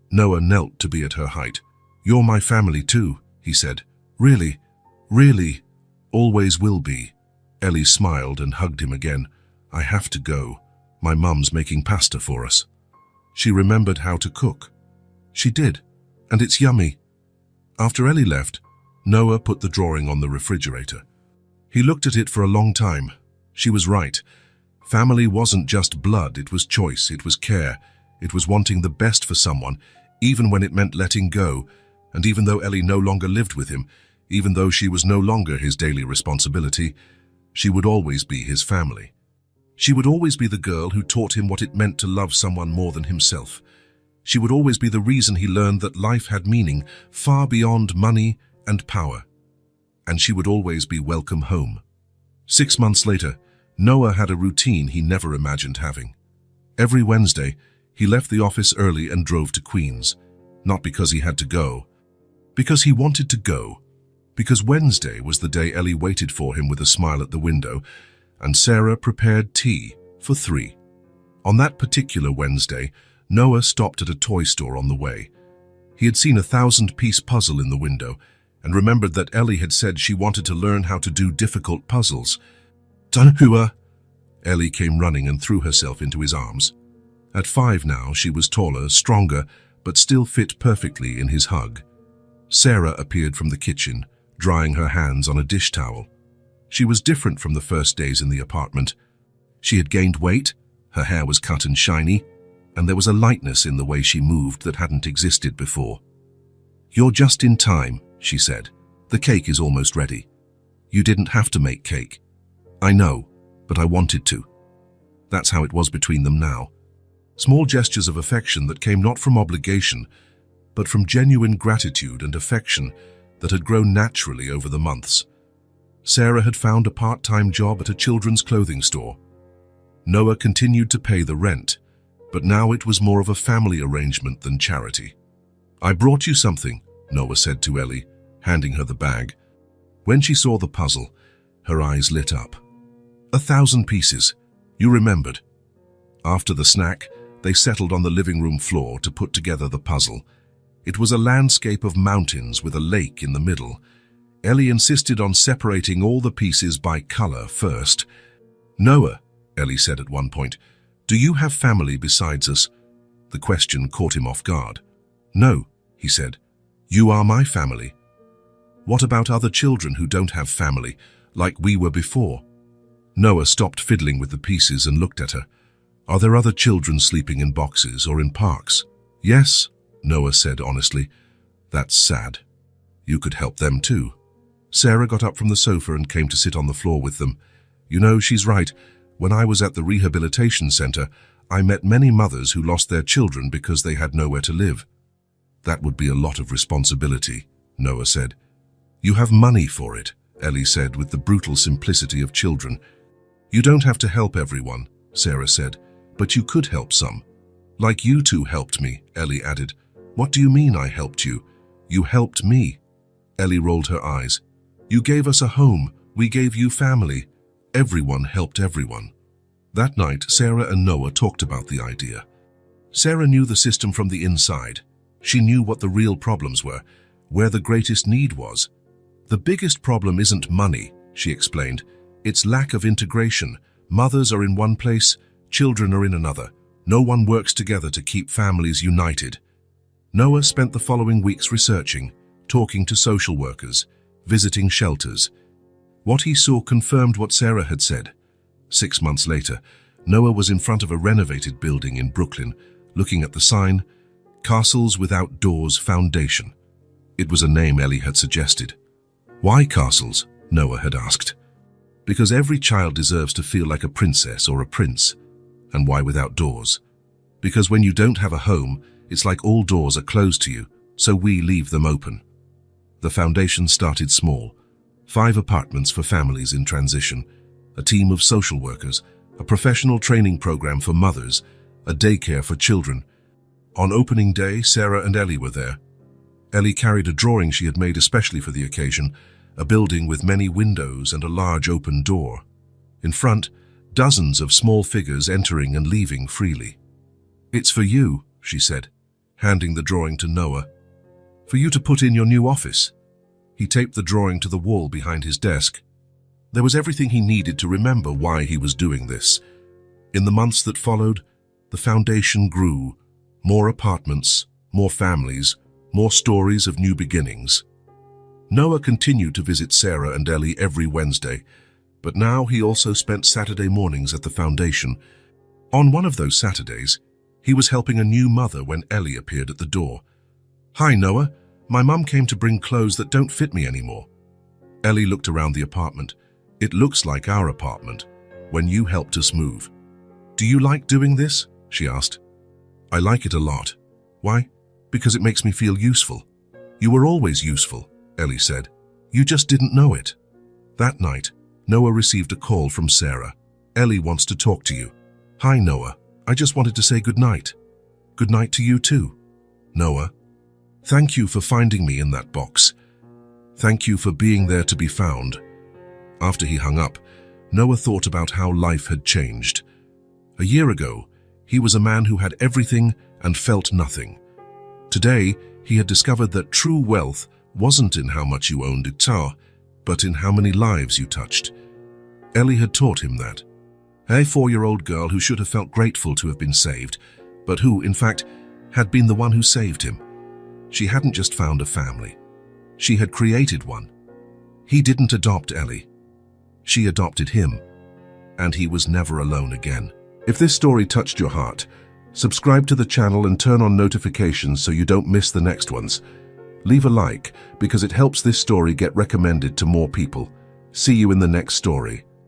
Noah knelt to be at her height. You're my family too, he said. Really, really, always will be. Ellie smiled and hugged him again. I have to go. My mum's making pasta for us. She remembered how to cook. She did, and it's yummy. After Ellie left, Noah put the drawing on the refrigerator. He looked at it for a long time. She was right. Family wasn't just blood, it was choice, it was care. It was wanting the best for someone, even when it meant letting go. And even though Ellie no longer lived with him, even though she was no longer his daily responsibility, she would always be his family. She would always be the girl who taught him what it meant to love someone more than himself. She would always be the reason he learned that life had meaning far beyond money and power. And she would always be welcome home. 6 months later, Noah had a routine he never imagined having. Every Wednesday, he left the office early and drove to Queens, not because he had to go, because he wanted to go, because Wednesday was the day Ellie waited for him with a smile at the window, and Sarah prepared tea for 3. On that particular Wednesday, Noah stopped at a toy store on the way. He had seen a 1,000-piece puzzle in the window and remembered that Ellie had said she wanted to learn how to do difficult puzzles. Dunhua! Ellie came running and threw herself into his arms. At 5 now, she was taller, stronger, but still fit perfectly in his hug. Sarah appeared from the kitchen, drying her hands on a dish towel. She was different from the first days in the apartment. She had gained weight, her hair was cut and shiny, and there was a lightness in the way she moved that hadn't existed before. You're just in time, she said. The cake is almost ready. You didn't have to make cake. I know, but I wanted to. That's how it was between them now. Small gestures of affection that came not from obligation, but from genuine gratitude and affection that had grown naturally over the months. Sarah had found a part-time job at a children's clothing store. Noah continued to pay the rent, but now it was more of a family arrangement than charity. I brought you something, Noah said to Ellie, handing her the bag. When she saw the puzzle, her eyes lit up. 1,000 pieces. You remembered. After the snack, they settled on the living room floor to put together the puzzle. It was a landscape of mountains with a lake in the middle. Ellie insisted on separating all the pieces by color first. Noah, Ellie said at one point, do you have family besides us? The question caught him off guard. No, he said. You are my family. What about other children who don't have family, like we were before? Noah stopped fiddling with the pieces and looked at her. Are there other children sleeping in boxes or in parks? Yes, Noah said honestly. That's sad. You could help them too. Sarah got up from the sofa and came to sit on the floor with them. You know, she's right. When I was at the rehabilitation center, I met many mothers who lost their children because they had nowhere to live. That would be a lot of responsibility, Noah said. You have money for it, Ellie said with the brutal simplicity of children. You don't have to help everyone, Sarah said, but you could help some. Like you two helped me, Ellie added. What do you mean I helped you? You helped me. Ellie rolled her eyes. You gave us a home. We gave you family. Everyone helped everyone. That night, Sarah and Noah talked about the idea. Sarah knew the system from the inside. She knew what the real problems were, where the greatest need was. The biggest problem isn't money, she explained. It's lack of integration. Mothers are in one place, children are in another. No one works together to keep families united. Noah spent the following weeks researching, talking to social workers, visiting shelters. What he saw confirmed what Sarah had said. 6 months later, Noah was in front of a renovated building in Brooklyn, looking at the sign, Castles Without Doors Foundation. It was a name Ellie had suggested. Why castles? Noah had asked. Because every child deserves to feel like a princess or a prince. And why without doors? Because when you don't have a home, it's like all doors are closed to you, so we leave them open. The foundation started small. 5 apartments for families in transition, a team of social workers, a professional training program for mothers, a daycare for children. On opening day, Sarah and Ellie were there. Ellie carried a drawing she had made especially for the occasion, a building with many windows and a large open door. In front, dozens of small figures entering and leaving freely. It's for you, she said, handing the drawing to Noah. For you to put in your new office. He taped the drawing to the wall behind his desk. There was everything he needed to remember why he was doing this. In the months that followed, the foundation grew. More apartments, more families, more stories of new beginnings. Noah continued to visit Sarah and Ellie every Wednesday, but now he also spent Saturday mornings at the foundation. On one of those Saturdays, he was helping a new mother when Ellie appeared at the door. Hi, Noah. My mum came to bring clothes that don't fit me anymore. Ellie looked around the apartment. It looks like our apartment, when you helped us move. Do you like doing this? She asked. I like it a lot. Why? Because it makes me feel useful. You were always useful, Ellie said. You just didn't know it. That night, Noah received a call from Sarah. Ellie wants to talk to you. Hi, Noah. I just wanted to say good night. Good night to you too. Noah, thank you for finding me in that box. Thank you for being there to be found. After he hung up, Noah thought about how life had changed. A year ago, he was a man who had everything and felt nothing. Today, he had discovered that true wealth wasn't in how much you owned guitar, but in how many lives you touched. Ellie had taught him that. A 4-year-old girl who should have felt grateful to have been saved, but who, in fact, had been the one who saved him. She hadn't just found a family. She had created one. He didn't adopt Ellie. She adopted him, and he was never alone again. If this story touched your heart, subscribe to the channel and turn on notifications so you don't miss the next ones. Leave a like because it helps this story get recommended to more people. See you in the next story.